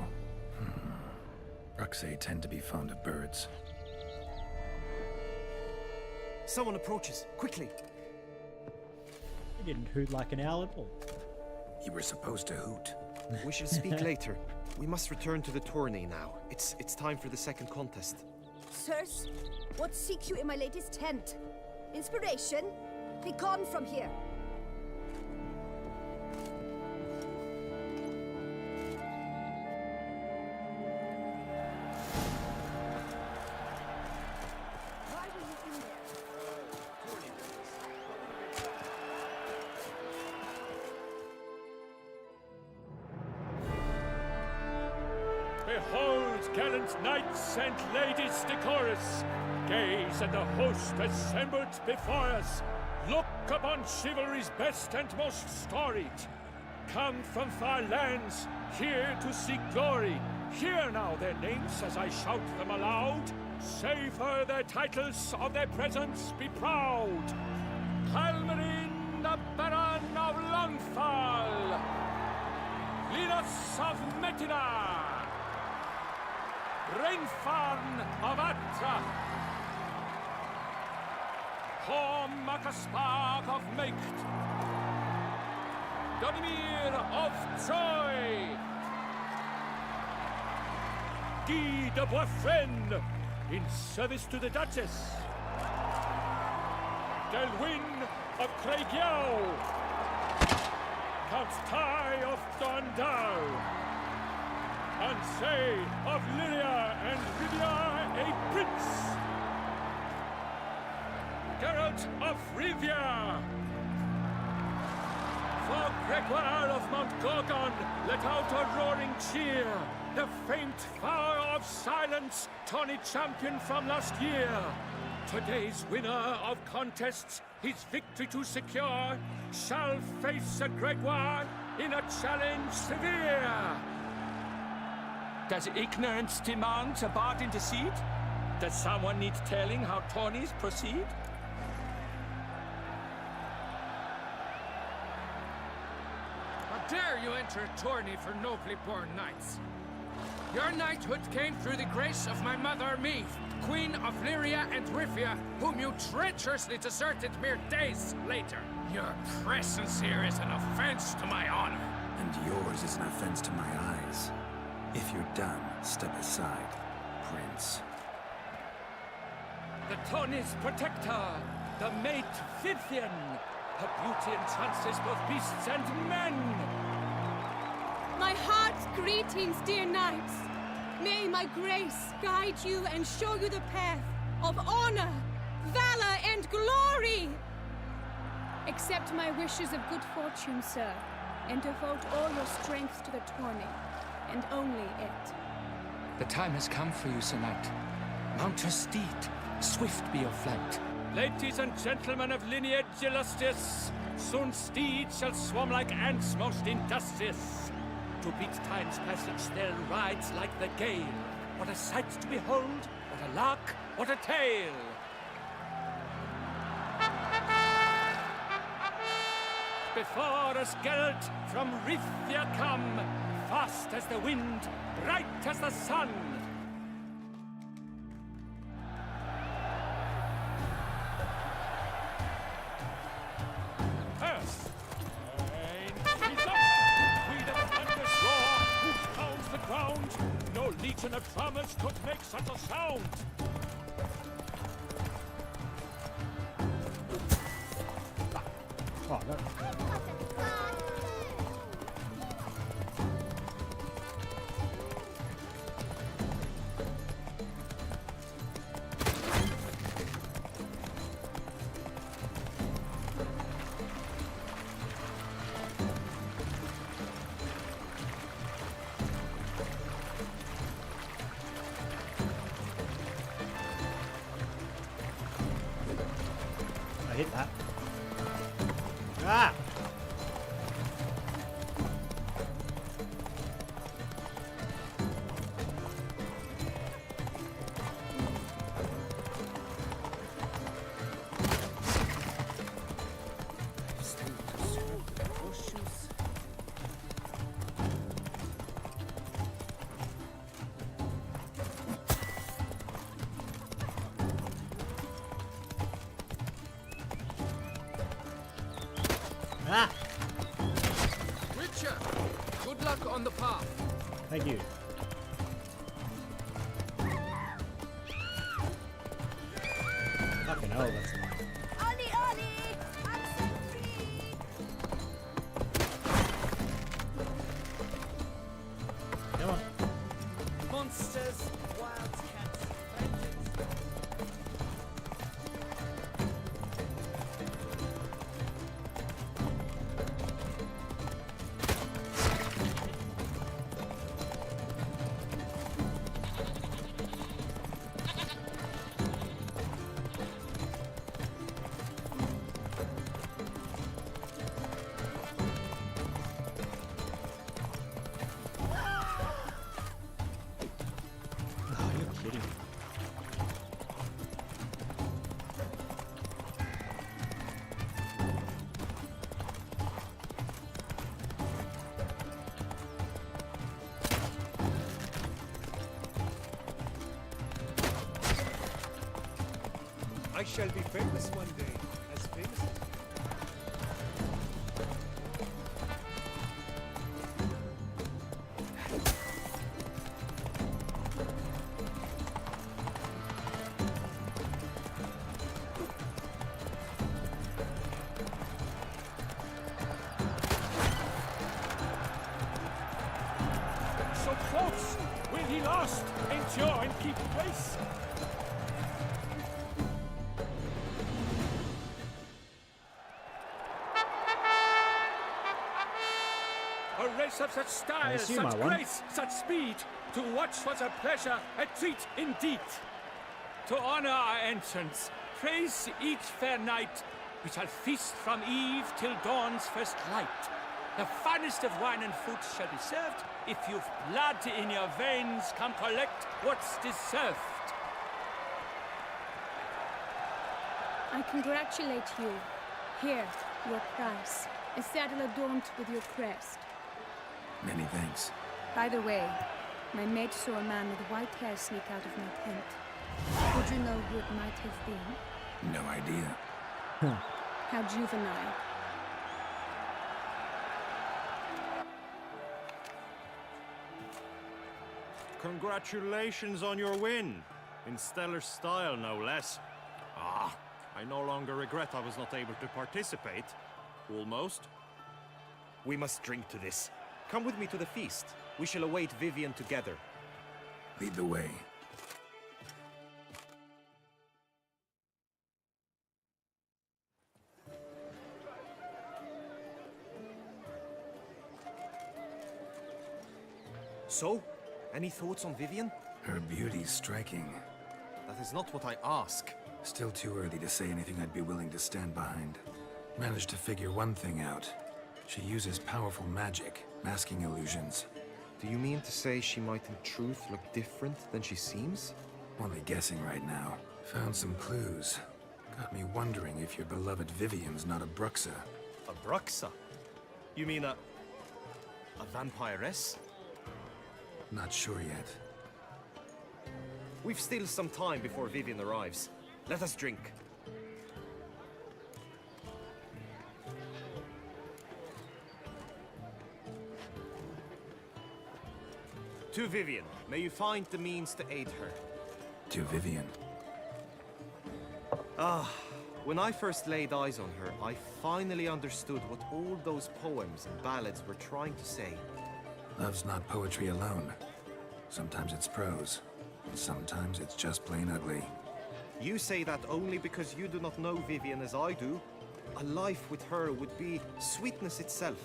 Bruxay tend to be fond of birds. Someone approaches. Quickly! You didn't hoot like an owl at all. You were supposed to hoot. We shall speak later. We must return to the tourney now. It's time for the second contest. Sirs, what seek you in my latest tent? Inspiration? Be gone from here. Why were you in there? Behold, gallant knights and ladies decorous, gaze at the host assembled before us. Look upon chivalry's best and most storied. Come from far lands, here to seek glory. Hear now their names as I shout them aloud. Savor their titles, of their presence be proud. Halmarin, the Baron of Longfall. Linus of Metina. Reinfarn of Atra. Horm Akaspark of Meikt. Donimir of Troy. Guy de Boisfren, in service to the Duchess. Delwyn of Craigiau. Count Ty of Dondal. Ansay of Lyria and Rivia a prince. Geralt of Rivia. For Gregoire of Mount Gorgon, let out a roaring cheer. The faint vow of silence, tawny champion from last year. Today's winner of contests, his victory to secure, shall face Sir Gregoire in a challenge severe. Does ignorance demand a bard intercede? Does someone need telling how tourneys proceed? How dare you enter a tourney for nobly born knights? Your knighthood came through the grace of my mother Meath, Queen of Lyria and Rivia, whom you treacherously deserted mere days later. Your presence here is an offense to my honor. And yours is an offense to my eyes. If you're done, step aside, Prince. The tourney's protector, the mate Vivian. Her beauty entrances both beasts and men. My heart's greetings, dear knights. May my grace guide you and show you the path of honor, valor, and glory. Accept my wishes of good fortune, sir, and devote all your strength to the tourney, and only it. The time has come for you, Sir Knight. Mount your steed. Swift be your flight. Ladies and gentlemen of lineage illustrious, soon steeds shall swarm like ants most industrious. To beat time's passage, they'll ride like the gale. What a sight to behold, what a lark, what a tale! Before us Geralt from Rithia come, fast as the wind, bright as the sun. Earth, he's up! We the thunderous roar, who pounds the ground. No legion of drummers could make such a sound. Oh, no. I hit that. Ah! Ah! Witcher, good luck on the path. Thank you. hell, that's annoying. Ollie, Ollie! I'm so free! Come on. Monsters, wildcats, vengeance. Oh, you're kidding me. I shall be famous one day, as famous as So close! Will he last? Endure and keep pace? A race of such style, assume such I won. grace, such speed. To watch was a pleasure, a treat indeed. To honor our entrance, praise each fair knight. We shall feast from eve till dawn's first light. The finest of wine and fruit shall be served. If you've blood in your veins, come collect what's deserved. I congratulate you. Here, your prize. A saddle adorned with your crest. Many thanks. By the way, my maid saw a man with white hair sneak out of my tent. Would you know who it might have been? No idea. How juvenile. Congratulations on your win. In stellar style, no less. Ah, I no longer regret I was not able to participate. Almost. We must drink to this. Come with me to the feast. We shall await Vivian together. Lead the way. So, any thoughts on Vivian? Her beauty's striking. That is not what I ask. Still too early to say anything I'd be willing to stand behind. Managed to figure one thing out. She uses powerful magic, masking illusions. Do you mean to say she might in truth look different than she seems? Only guessing right now. Found some clues. Got me wondering if your beloved Vivian's not a Bruxa. A Bruxa? You mean a vampiress? Not sure yet. We've still some time before Vivian arrives. Let us drink. To Vivian, may you find the means to aid her. To Vivian. When I first laid eyes on her, I finally understood what all those poems and ballads were trying to say. Love's not poetry alone. Sometimes it's prose. And sometimes it's just plain ugly. You say that only because you do not know Vivian as I do. A life with her would be sweetness itself.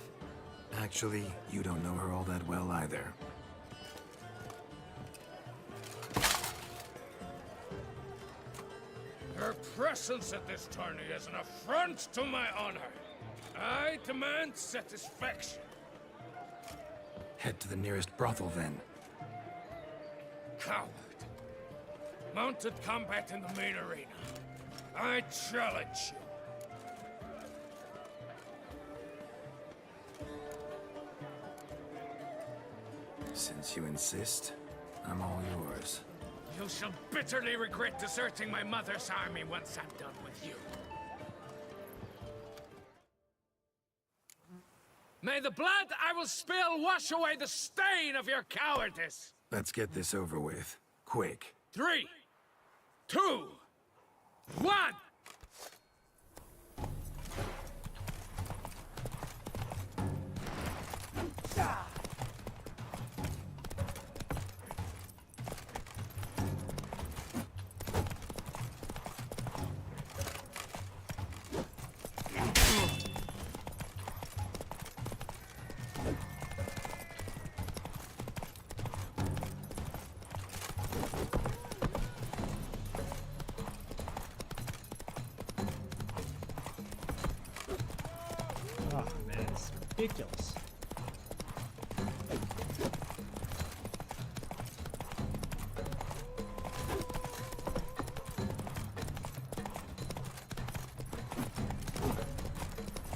Actually, you don't know her all that well either. Her presence at this tourney is an affront to my honor. I demand satisfaction. Head to the nearest brothel then. Coward. Mounted combat in the main arena. I challenge you. Since you insist, I'm all yours. You shall bitterly regret deserting my mother's army once I'm done with you. May the blood I will spill wash away the stain of your cowardice! Let's get this over with. Quick. 3, 2, 1! ridiculous.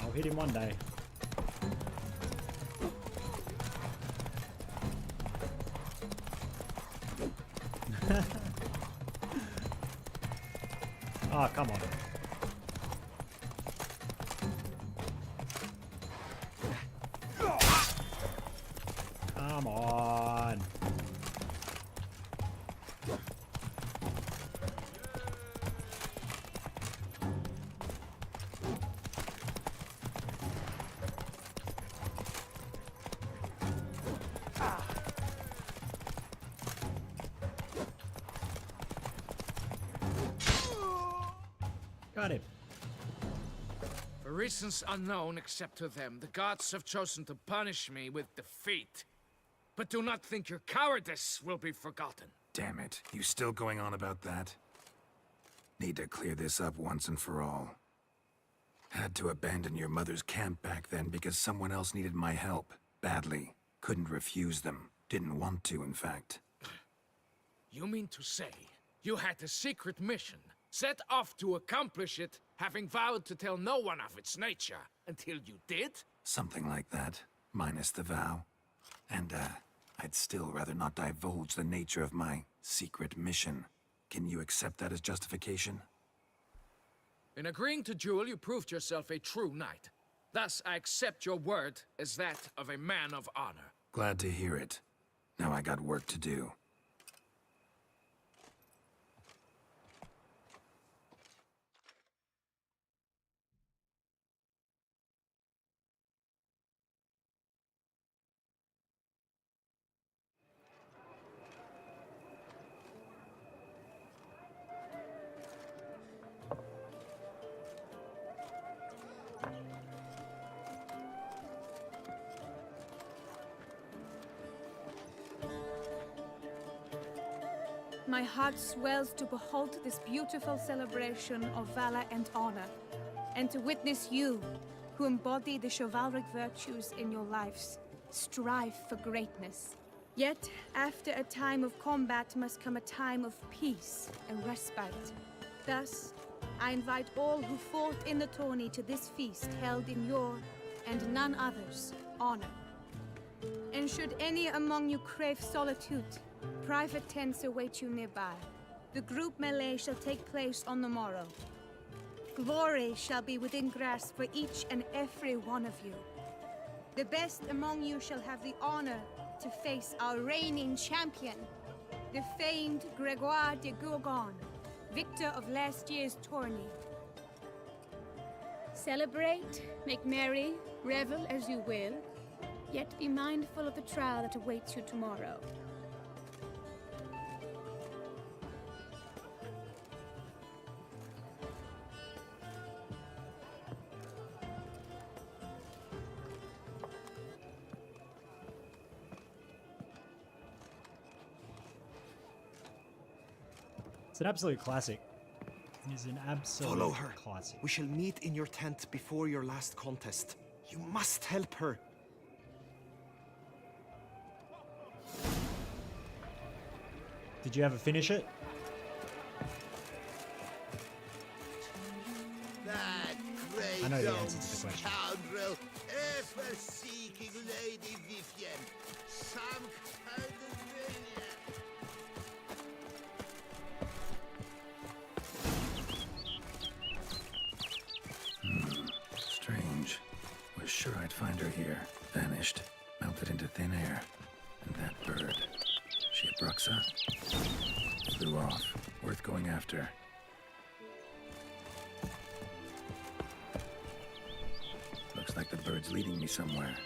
I'll hit him one day. Oh, come on. Come on. Got him. For reasons unknown except to them, the gods have chosen to punish me with defeat. But do not think your cowardice will be forgotten. Damn it, you still going on about that? Need to clear this up once and for all. Had to abandon your mother's camp back then because someone else needed my help. Badly. Couldn't refuse them. Didn't want to, in fact. You mean to say you had a secret mission, set off to accomplish it, having vowed to tell no one of its nature, until you did? Something like that. Minus the vow. And, I'd still rather not divulge the nature of my secret mission. Can you accept that as justification? In agreeing to duel, you proved yourself a true knight. Thus, I accept your word as that of a man of honor. Glad to hear it. Now I got work to do. My heart swells to behold this beautiful celebration of valor and honor, and to witness you, who embody the chivalric virtues in your lives, strive for greatness. Yet, after a time of combat must come a time of peace and respite. Thus, I invite all who fought in the tourney to this feast held in your, and none other's, honor. And should any among you crave solitude, private tents await you nearby. The group melee shall take place on the morrow. Glory shall be within grasp for each and every one of you. The best among you shall have the honor to face our reigning champion, the famed Gregoire de Gourgon, victor of last year's tourney. Celebrate, make merry, revel as you will, yet be mindful of the trial that awaits you tomorrow. It's an absolute classic. It is an absolute Follow her. classic. We shall meet in your tent before your last contest. You must help her. Did you ever finish it? That I know great the old answer to the question. scoundrel, ever-seeking Lady Vivienne, sunk her the Strange. Was sure I'd find her here. Vanished. Melted into thin air. And that bird. She a Bruxa? Flew off. Worth going after. Looks like the bird's leading me somewhere.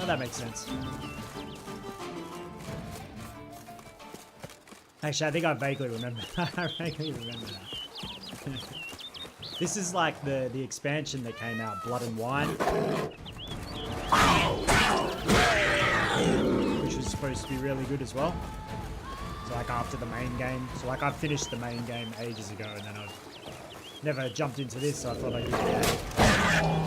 that makes sense. Actually, I think I vaguely remember. I vaguely remember that. This is like the expansion that came out, Blood and Wine, which was supposed to be really good as well. So like after the main game. So like I finished the main game ages ago, and then I've never jumped into this, so I thought I'd give it a go.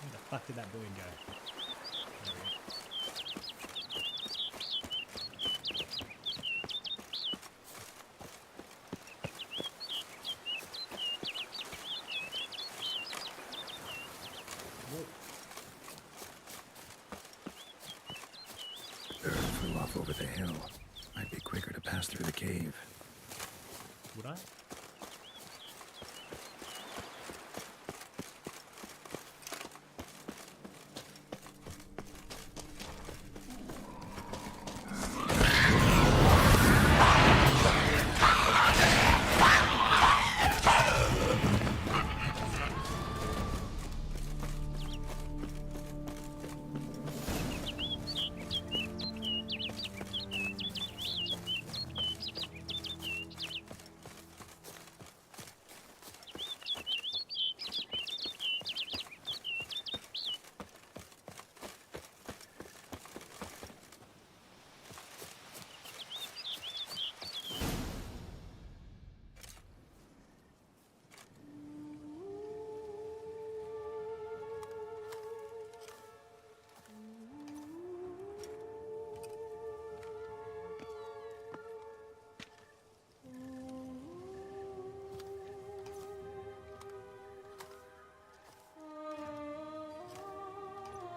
Where the fuck did that balloon go? There we go. Bird flew off over the hill. Might be quicker to pass through the cave. Would I?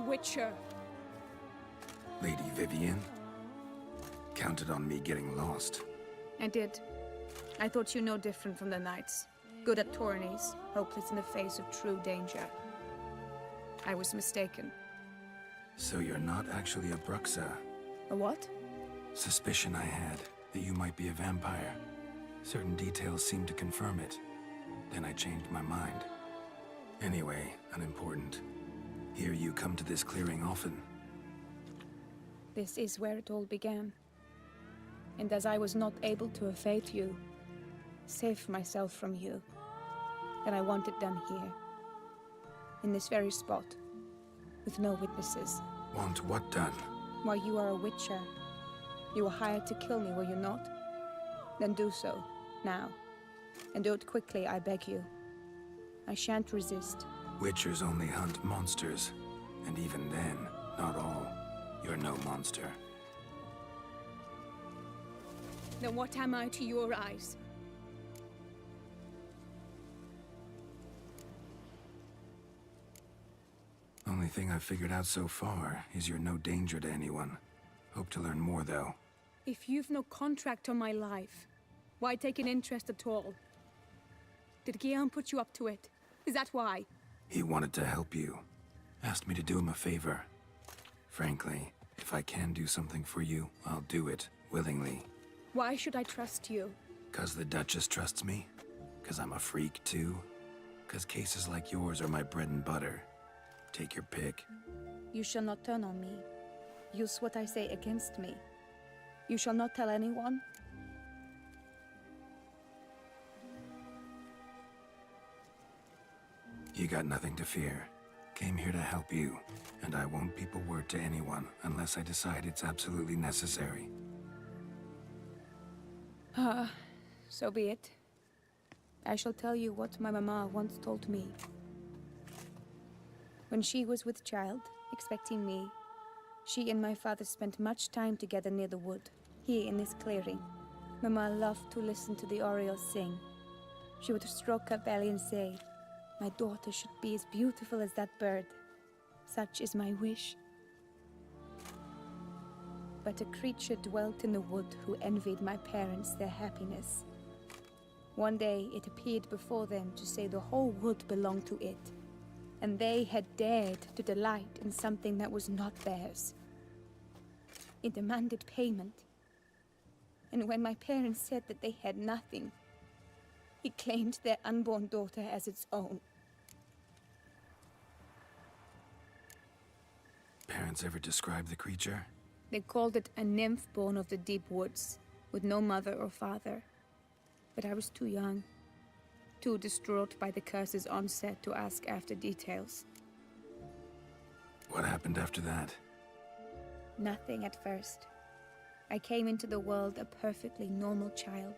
Witcher. Lady Vivienne? Counted on me getting lost. I did. I thought you no different from the knights. Good at tourneys, hopeless in the face of true danger. I was mistaken. So you're not actually a Bruxa? A what? Suspicion I had, that you might be a vampire. Certain details seemed to confirm it. Then I changed my mind. Anyway, unimportant. Hear you come to this clearing often. This is where it all began. And as I was not able to evade you, save myself from you, then I want it done here. In this very spot. With no witnesses. Want what done? Why, you are a witcher. You were hired to kill me, were you not? Then do so, now. And do it quickly, I beg you. I shan't resist. Witchers only hunt monsters. And even then, not all. You're no monster. Then what am I to your eyes? Only thing I've figured out so far is you're no danger to anyone. Hope to learn more, though. If you've no contract on my life, why take an interest at all? Did Guillaume put you up to it? Is that why? He wanted to help you. Asked me to do him a favor. Frankly, if I can do something for you, I'll do it, willingly. Why should I trust you? 'Cause the Duchess trusts me? 'Cause I'm a freak, too? 'Cause cases like yours are my bread and butter. Take your pick. You shall not turn on me. Use what I say against me. You shall not tell anyone? You got nothing to fear. Came here to help you, and I won't peep a word to anyone unless I decide it's absolutely necessary. So be it. I shall tell you what my mama once told me. When she was with child, expecting me, she and my father spent much time together near the wood, here in this clearing. Mama loved to listen to the orioles sing. She would stroke her belly and say, "My daughter should be as beautiful as that bird. Such is my wish." But a creature dwelt in the wood who envied my parents their happiness. One day it appeared before them to say the whole wood belonged to it. and they had dared to delight in something that was not theirs. It demanded payment. And when my parents said that they had nothing, it claimed their unborn daughter as its own. Parents ever describe the creature? They called it a nymph born of the deep woods, with no mother or father. But I was too young, too distraught by the curse's onset to ask after details. What happened after that? Nothing at first. I came into the world a perfectly normal child,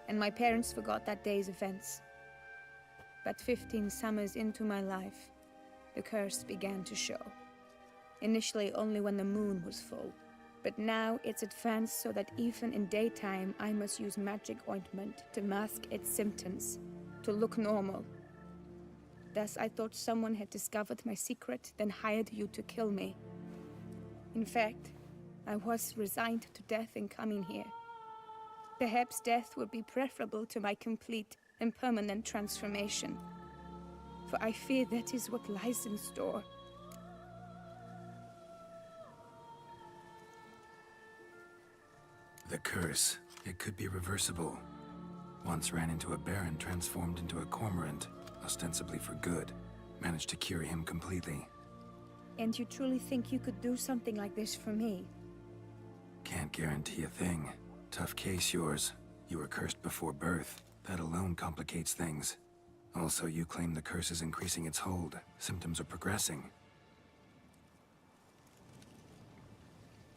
and my parents forgot that day's events. But 15 summers into my life, the curse began to show. Initially only when the moon was full, but now it's advanced so that even in daytime I must use magic ointment to mask its symptoms, to look normal. Thus I thought someone had discovered my secret, then hired you to kill me. In fact, I was resigned to death in coming here. Perhaps death would be preferable to my complete and permanent transformation, for I fear that is what lies in store. The curse. It could be reversible. Once ran into a baron transformed into a cormorant, ostensibly for good. Managed to cure him completely. And you truly think you could do something like this for me? Can't guarantee a thing. Tough case, yours. You were cursed before birth. That alone complicates things. Also, you claim the curse is increasing its hold. Symptoms are progressing.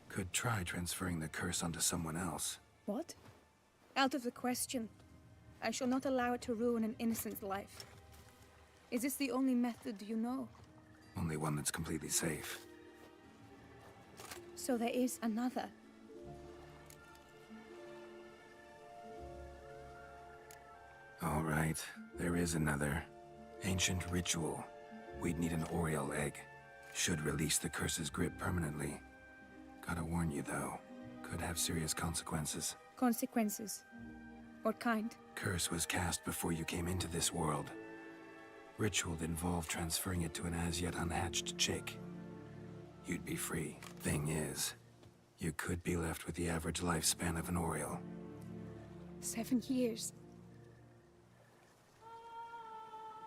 Could try transferring the curse onto someone else. What? Out of the question. I shall not allow it to ruin an innocent's life. Is this the only method you know? Only one that's completely safe. So there is another. All right, there is another. Ancient ritual. We'd need an Oriole egg. Should release the curse's grip permanently. Gotta warn you, though. Could have serious consequences. Consequences? What kind? Curse was cast before you came into this world. Ritual involved transferring it to an as-yet unhatched chick. You'd be free. Thing is, you could be left with the average lifespan of an Oriole. 7 years.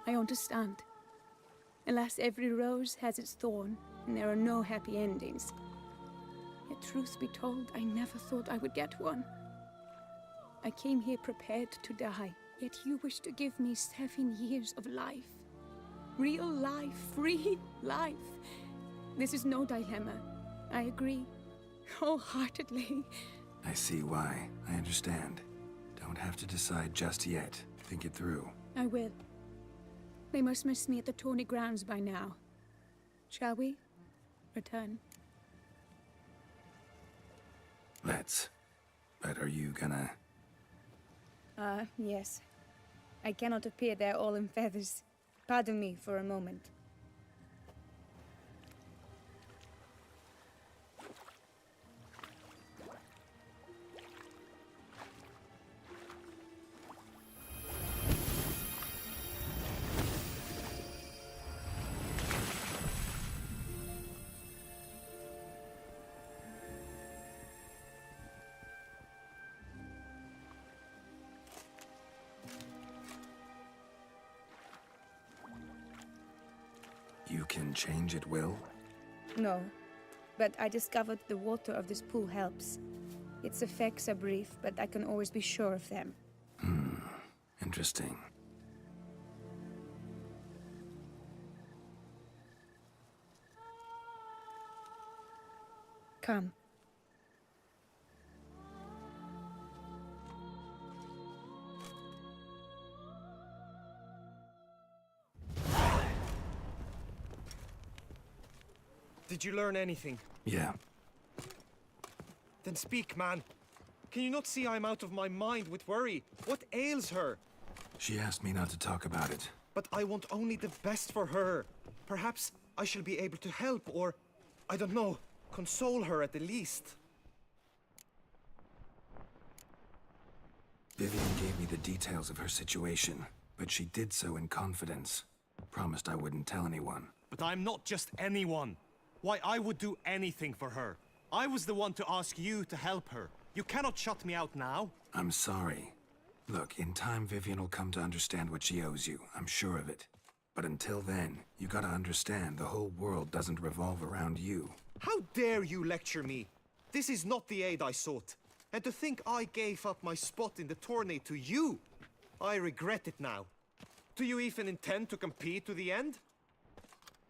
I understand. Alas, every rose has its thorn, and there are no happy endings. Yet truth be told, I never thought I would get one. I came here prepared to die, yet you wish to give me 7 years of life. Real life, free life. This is no dilemma. I agree, wholeheartedly. I see why. I understand. Don't have to decide just yet. Think it through. I will. They must miss me at the tourney grounds by now. Shall we? Return. Let's. But are you gonna... Yes. I cannot appear there all in feathers. Pardon me for a moment. You can change at will? No, but I discovered the water of this pool helps. Its effects are brief, but I can always be sure of them. Interesting. Come. Did you learn anything? Yeah. Then speak, man. Can you not see I'm out of my mind with worry? What ails her? She asked me not to talk about it. But I want only the best for her. Perhaps I shall be able to help, or, I don't know, console her at the least. Vivian gave me the details of her situation, but she did so in confidence. Promised I wouldn't tell anyone. But I'm not just anyone. Why, I would do anything for her. I was the one to ask you to help her. You cannot shut me out now. I'm sorry. Look, in time Vivian will come to understand what she owes you. I'm sure of it. But until then, you gotta understand the whole world doesn't revolve around you. How dare you lecture me? This is not the aid I sought. And to think I gave up my spot in the tourney to you! I regret it now. Do you even intend to compete to the end?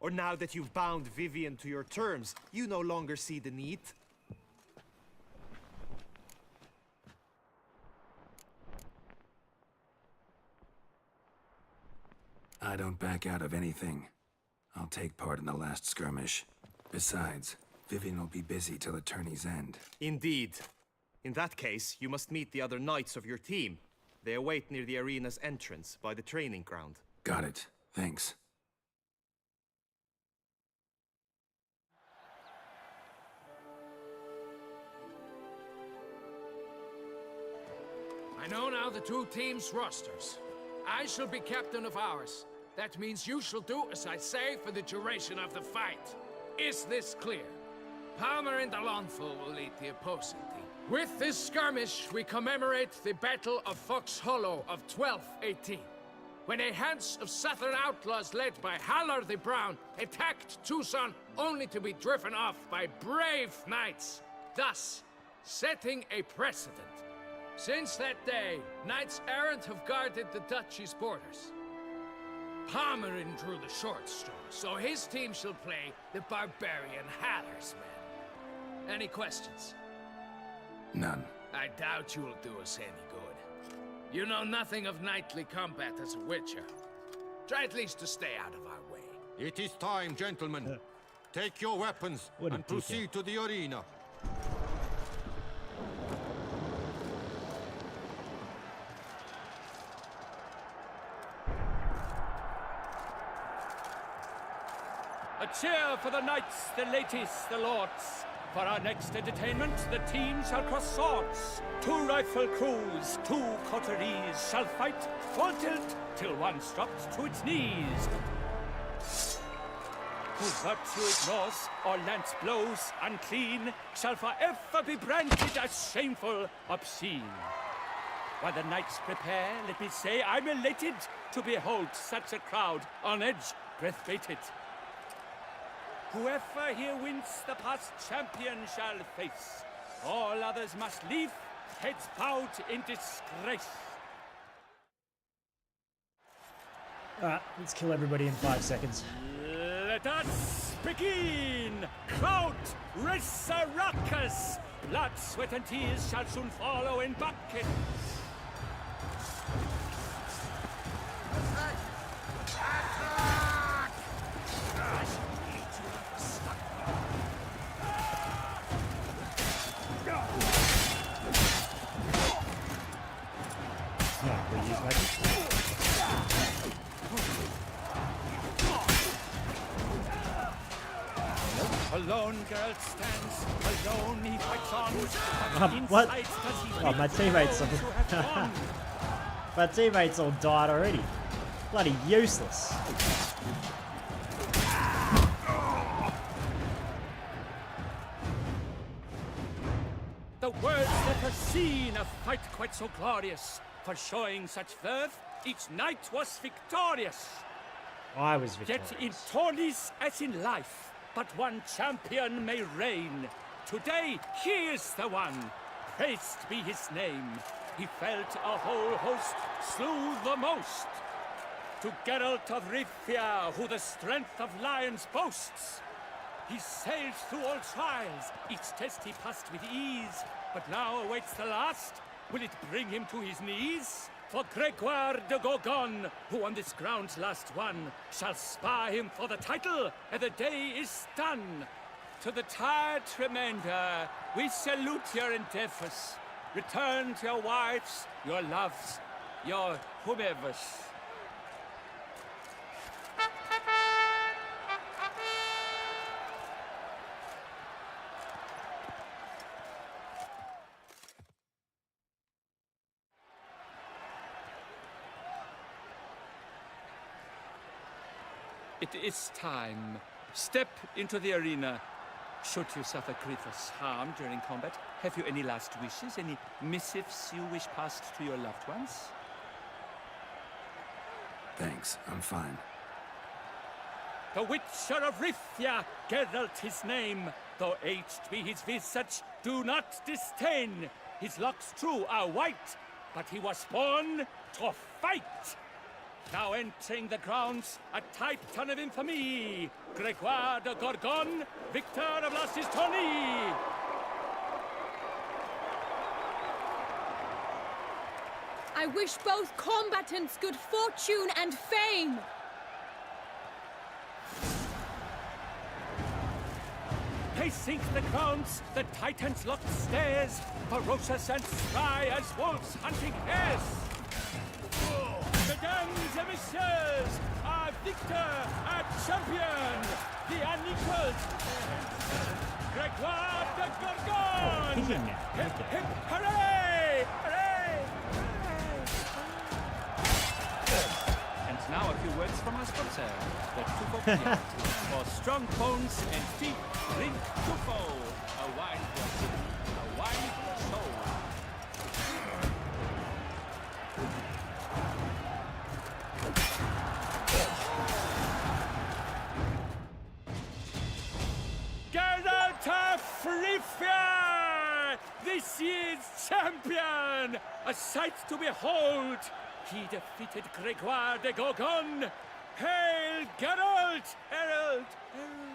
Or now that you've bound Vivian to your terms, you no longer see the need? I don't back out of anything. I'll take part in the last skirmish. Besides, Vivian will be busy till the tourney's end. Indeed. In that case, you must meet the other knights of your team. They await near the arena's entrance, by the training ground. Got it. Thanks. I know now the two teams' rosters. I shall be captain of ours. That means you shall do as I say for the duration of the fight. Is this clear? Palmer and Alonso will lead the opposing team. With this skirmish, we commemorate the Battle of Fox Hollow of 1218, when a hands of southern outlaws led by Halar the Brown attacked Tucson only to be driven off by brave knights, thus setting a precedent. Since that day, knights errant have guarded the duchy's borders. Palmerin drew the short straw, so his team shall play the barbarian Halar's men. Any questions? None. I doubt you will do us any good. You know nothing of knightly combat as a witcher. Try at least to stay out of our way. It is time, gentlemen. Take your weapons What a and proceed to the arena. A cheer for the knights, the ladies, the lords. For our next entertainment, the team shall cross swords. 2 rifle crews, 2 coteries shall fight full tilt till one's dropped to its knees. Who virtue ignores or lance blows unclean shall forever be branded as shameful, obscene. While the knights prepare, let me say I'm elated to behold such a crowd on edge, breath baited. Whoever here wins the past champion shall face. All others must leave, heads bowed in disgrace. Alright, let's kill everybody in 5 seconds. Let us begin! Crowd, race a ruckus! Blood, sweat, and tears shall soon follow in buckets. Alone girl stands, alone he fights on. What? Inside does he Oh, my feel teammates all to have won? My teammates all died already. Bloody useless. The words never seen a fight quite so glorious. For showing such verve, each knight was victorious. I was Yet victorious. in tourneys as in life, but one champion may reign. Today he is the one. Praised be his name. He felt a whole host, slew the most. To Geralt of Rivia, who the strength of lions boasts. He sailed through all trials, each test he passed with ease. But now awaits the last. Will it bring him to his knees? For Gregoire de Gorgon, who on this ground last won, shall spar him for the title, and the day is done. To the tired remainder, we salute your endeavors. Return to your wives, your loves, your whomevers. it is time. Step into the arena. Should you suffer grievous harm during combat, have you any last wishes? Any missives you wish passed to your loved ones? Thanks, I'm fine. The Witcher of Rithia, Geralt his name. Though aged be his visage, do not disdain. His locks true are white, but he was born to fight. Now entering the grounds, a titan of infamy, Gregoire de Gorgon, victor of Las's tourney. I wish both combatants good fortune and fame. Pacing the grounds, the titans locked stairs, ferocious and spry as wolves hunting hares. Mesdames et messieurs, our victor, our champion, the unequaled Gregoire de Gorgon! Hip, hip, hooray! Hooray! And now a few words from our sponsor, the Tufo Piat. For strong bones and feet, drink Tufo, a wine for the city, a wine for the soul. Geralt of Rithia, this year's champion! A sight to behold! He defeated Gregoire de Gorgon! Hail Geralt! Herald! Herald!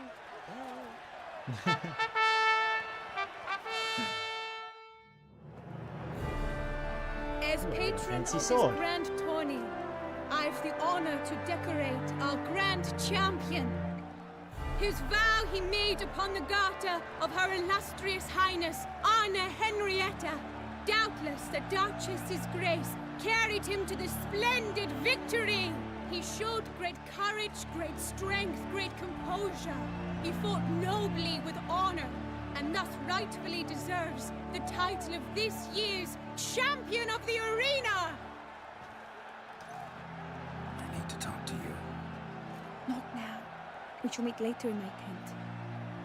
As patron fancy of this sword. grand tourney, I've the honor to decorate our grand champion. His vow he made upon the garter of Her Illustrious Highness Anna Henrietta. Doubtless the Duchess's grace carried him to this splendid victory. He showed great courage, great strength, great composure. He fought nobly with honor, and thus rightfully deserves the title of this year's Champion of the Arena! I need to talk to you. Not now. We shall meet later in my tent.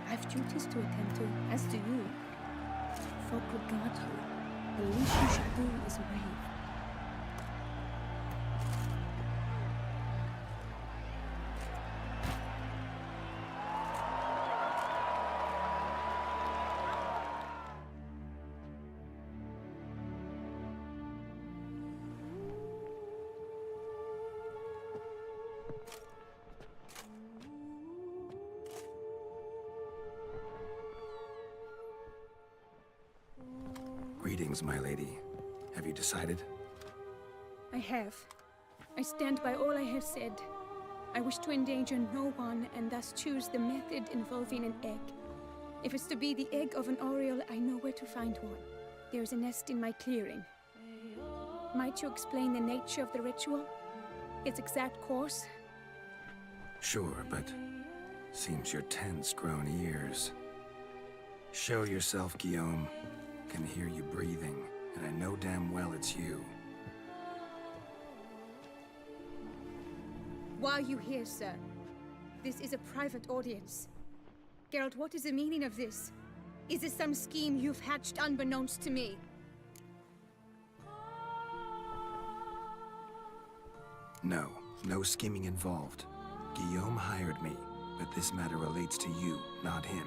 I have duties to attend to, as do you. Folk regard you. The least you should do is wave. Greetings, my lady. Have you decided? I have. I stand by all I have said. I wish to endanger no one and thus choose the method involving an egg. If it's to be the egg of an oriole, I know where to find one. There is a nest in my clearing. Might you explain the nature of the ritual? Its exact course? Sure, but seems your tent's grown ears. Show yourself, Guillaume. Can hear you breathing, and I know damn well it's you. Why are you here, sir? This is a private audience. Geralt, what is the meaning of this? Is this some scheme you've hatched unbeknownst to me? No, no scheming involved. Guillaume hired me, but this matter relates to you, not him.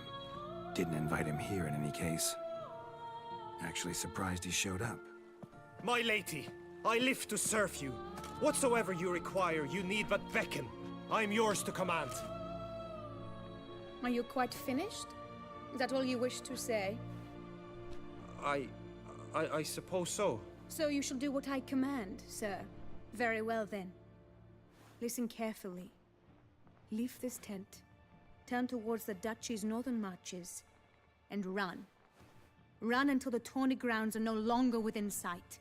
Didn't invite him here in any case. Actually surprised he showed up. My lady, I live to serve you. Whatsoever you require, you need but beckon. I am yours to command. Are you quite finished? Is that all you wish to say? I suppose so. So you shall do what I command, sir. Very well then. Listen carefully. Leave this tent, turn towards the Duchy's northern marches, and run. Run until the tourney grounds are no longer within sight.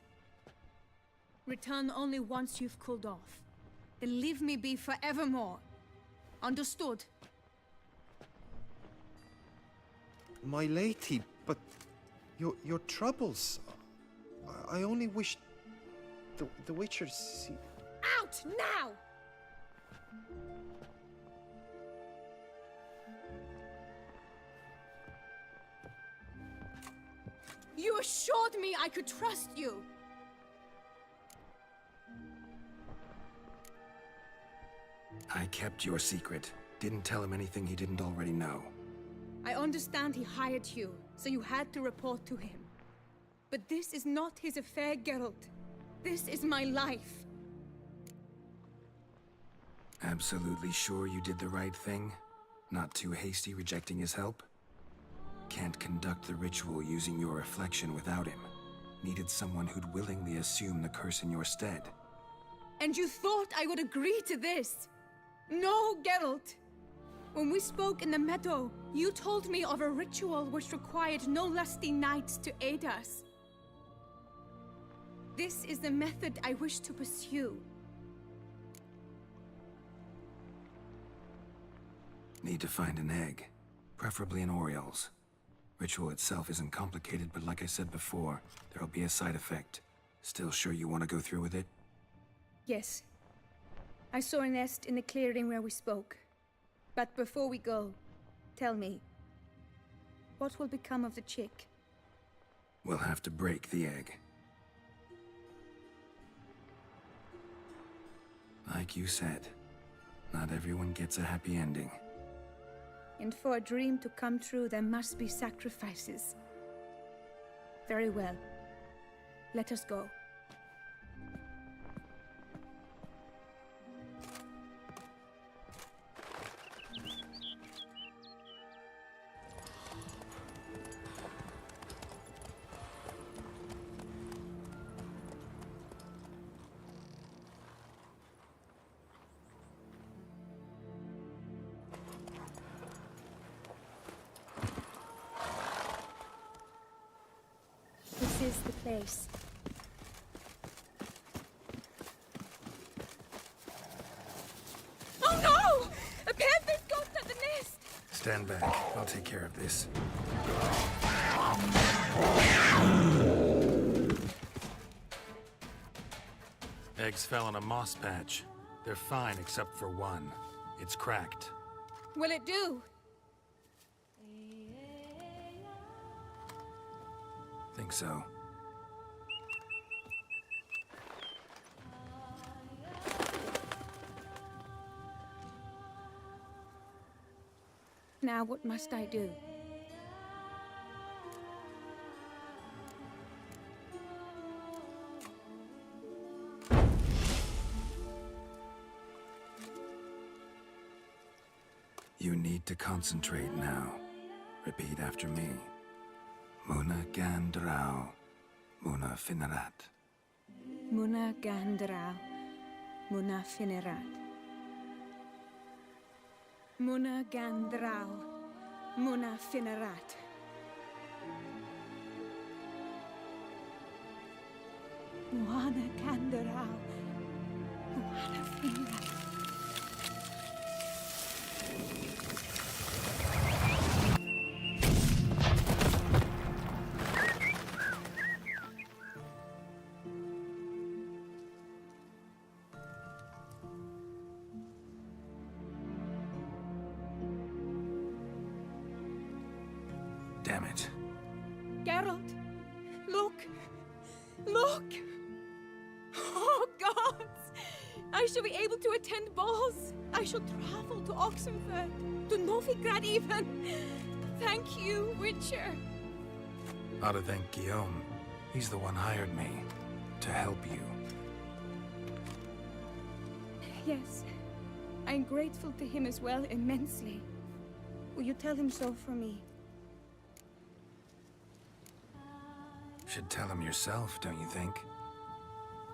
Return only once you've cooled off. Then leave me be forevermore. Understood? My lady, but your troubles. I only wish the Witcher see. Out now! You assured me I could trust you. I kept your secret. Didn't tell him anything he didn't already know. I understand he hired you, so you had to report to him. But this is not his affair, Geralt. This is my life. Absolutely sure you did the right thing? Not too hasty rejecting his help? Can't conduct the ritual using your reflection without him. Needed someone who'd willingly assume the curse in your stead. And you thought I would agree to this? No, Geralt. When we spoke in the meadow, you told me of a ritual which required no lusty knights to aid us. This is the method I wish to pursue. Need to find an egg, preferably an Oriole's. Ritual itself isn't complicated, but like I said before, there'll be a side effect. Still sure you want to go through with it? Yes. I saw a nest in the clearing where we spoke. But before we go, tell me, what will become of the chick? We'll have to break the egg. Like you said, not everyone gets a happy ending. And for a dream to come true, there must be sacrifices. Very well. Let us go. This is the place. Oh no! A panther's got at the nest! Stand back. I'll take care of this. Eggs fell on a moss patch. They're fine except for one. It's cracked. Will it do? Think so. Now what must I do? You need to concentrate now. Repeat after me. Muna Gandrau, Muna Finerat. Muna Gandrau, Muna Finerat. Muna Gandrau, Muna Finerat. Muna Gandrau, Muna Finerat. Damn it. Geralt, look! Look! Oh, gods! I shall be able to attend balls. I shall travel to Oxenfurt, to Novigrad even. Thank you, Witcher. Ought to thank Guillaume. He's the one hired me to help you. Yes, I'm grateful to him as well, immensely. Will you tell him so for me? Should tell him yourself, don't you think?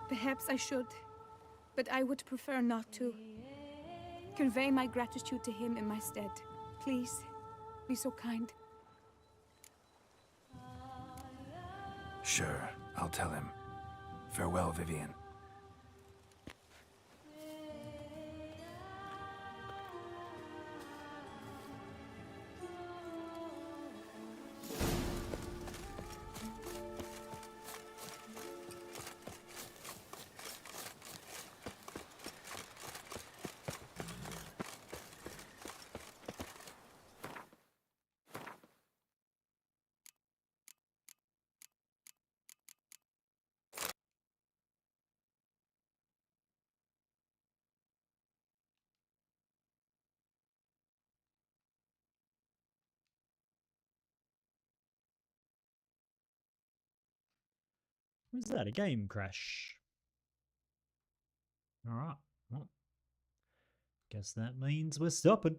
Perhaps I should, but I would prefer not to. Convey my gratitude to him in my stead. Please, be so kind. Sure, I'll tell him. Farewell, Vivian. What is that? A game crash? Alright, well, guess that means we're stopping.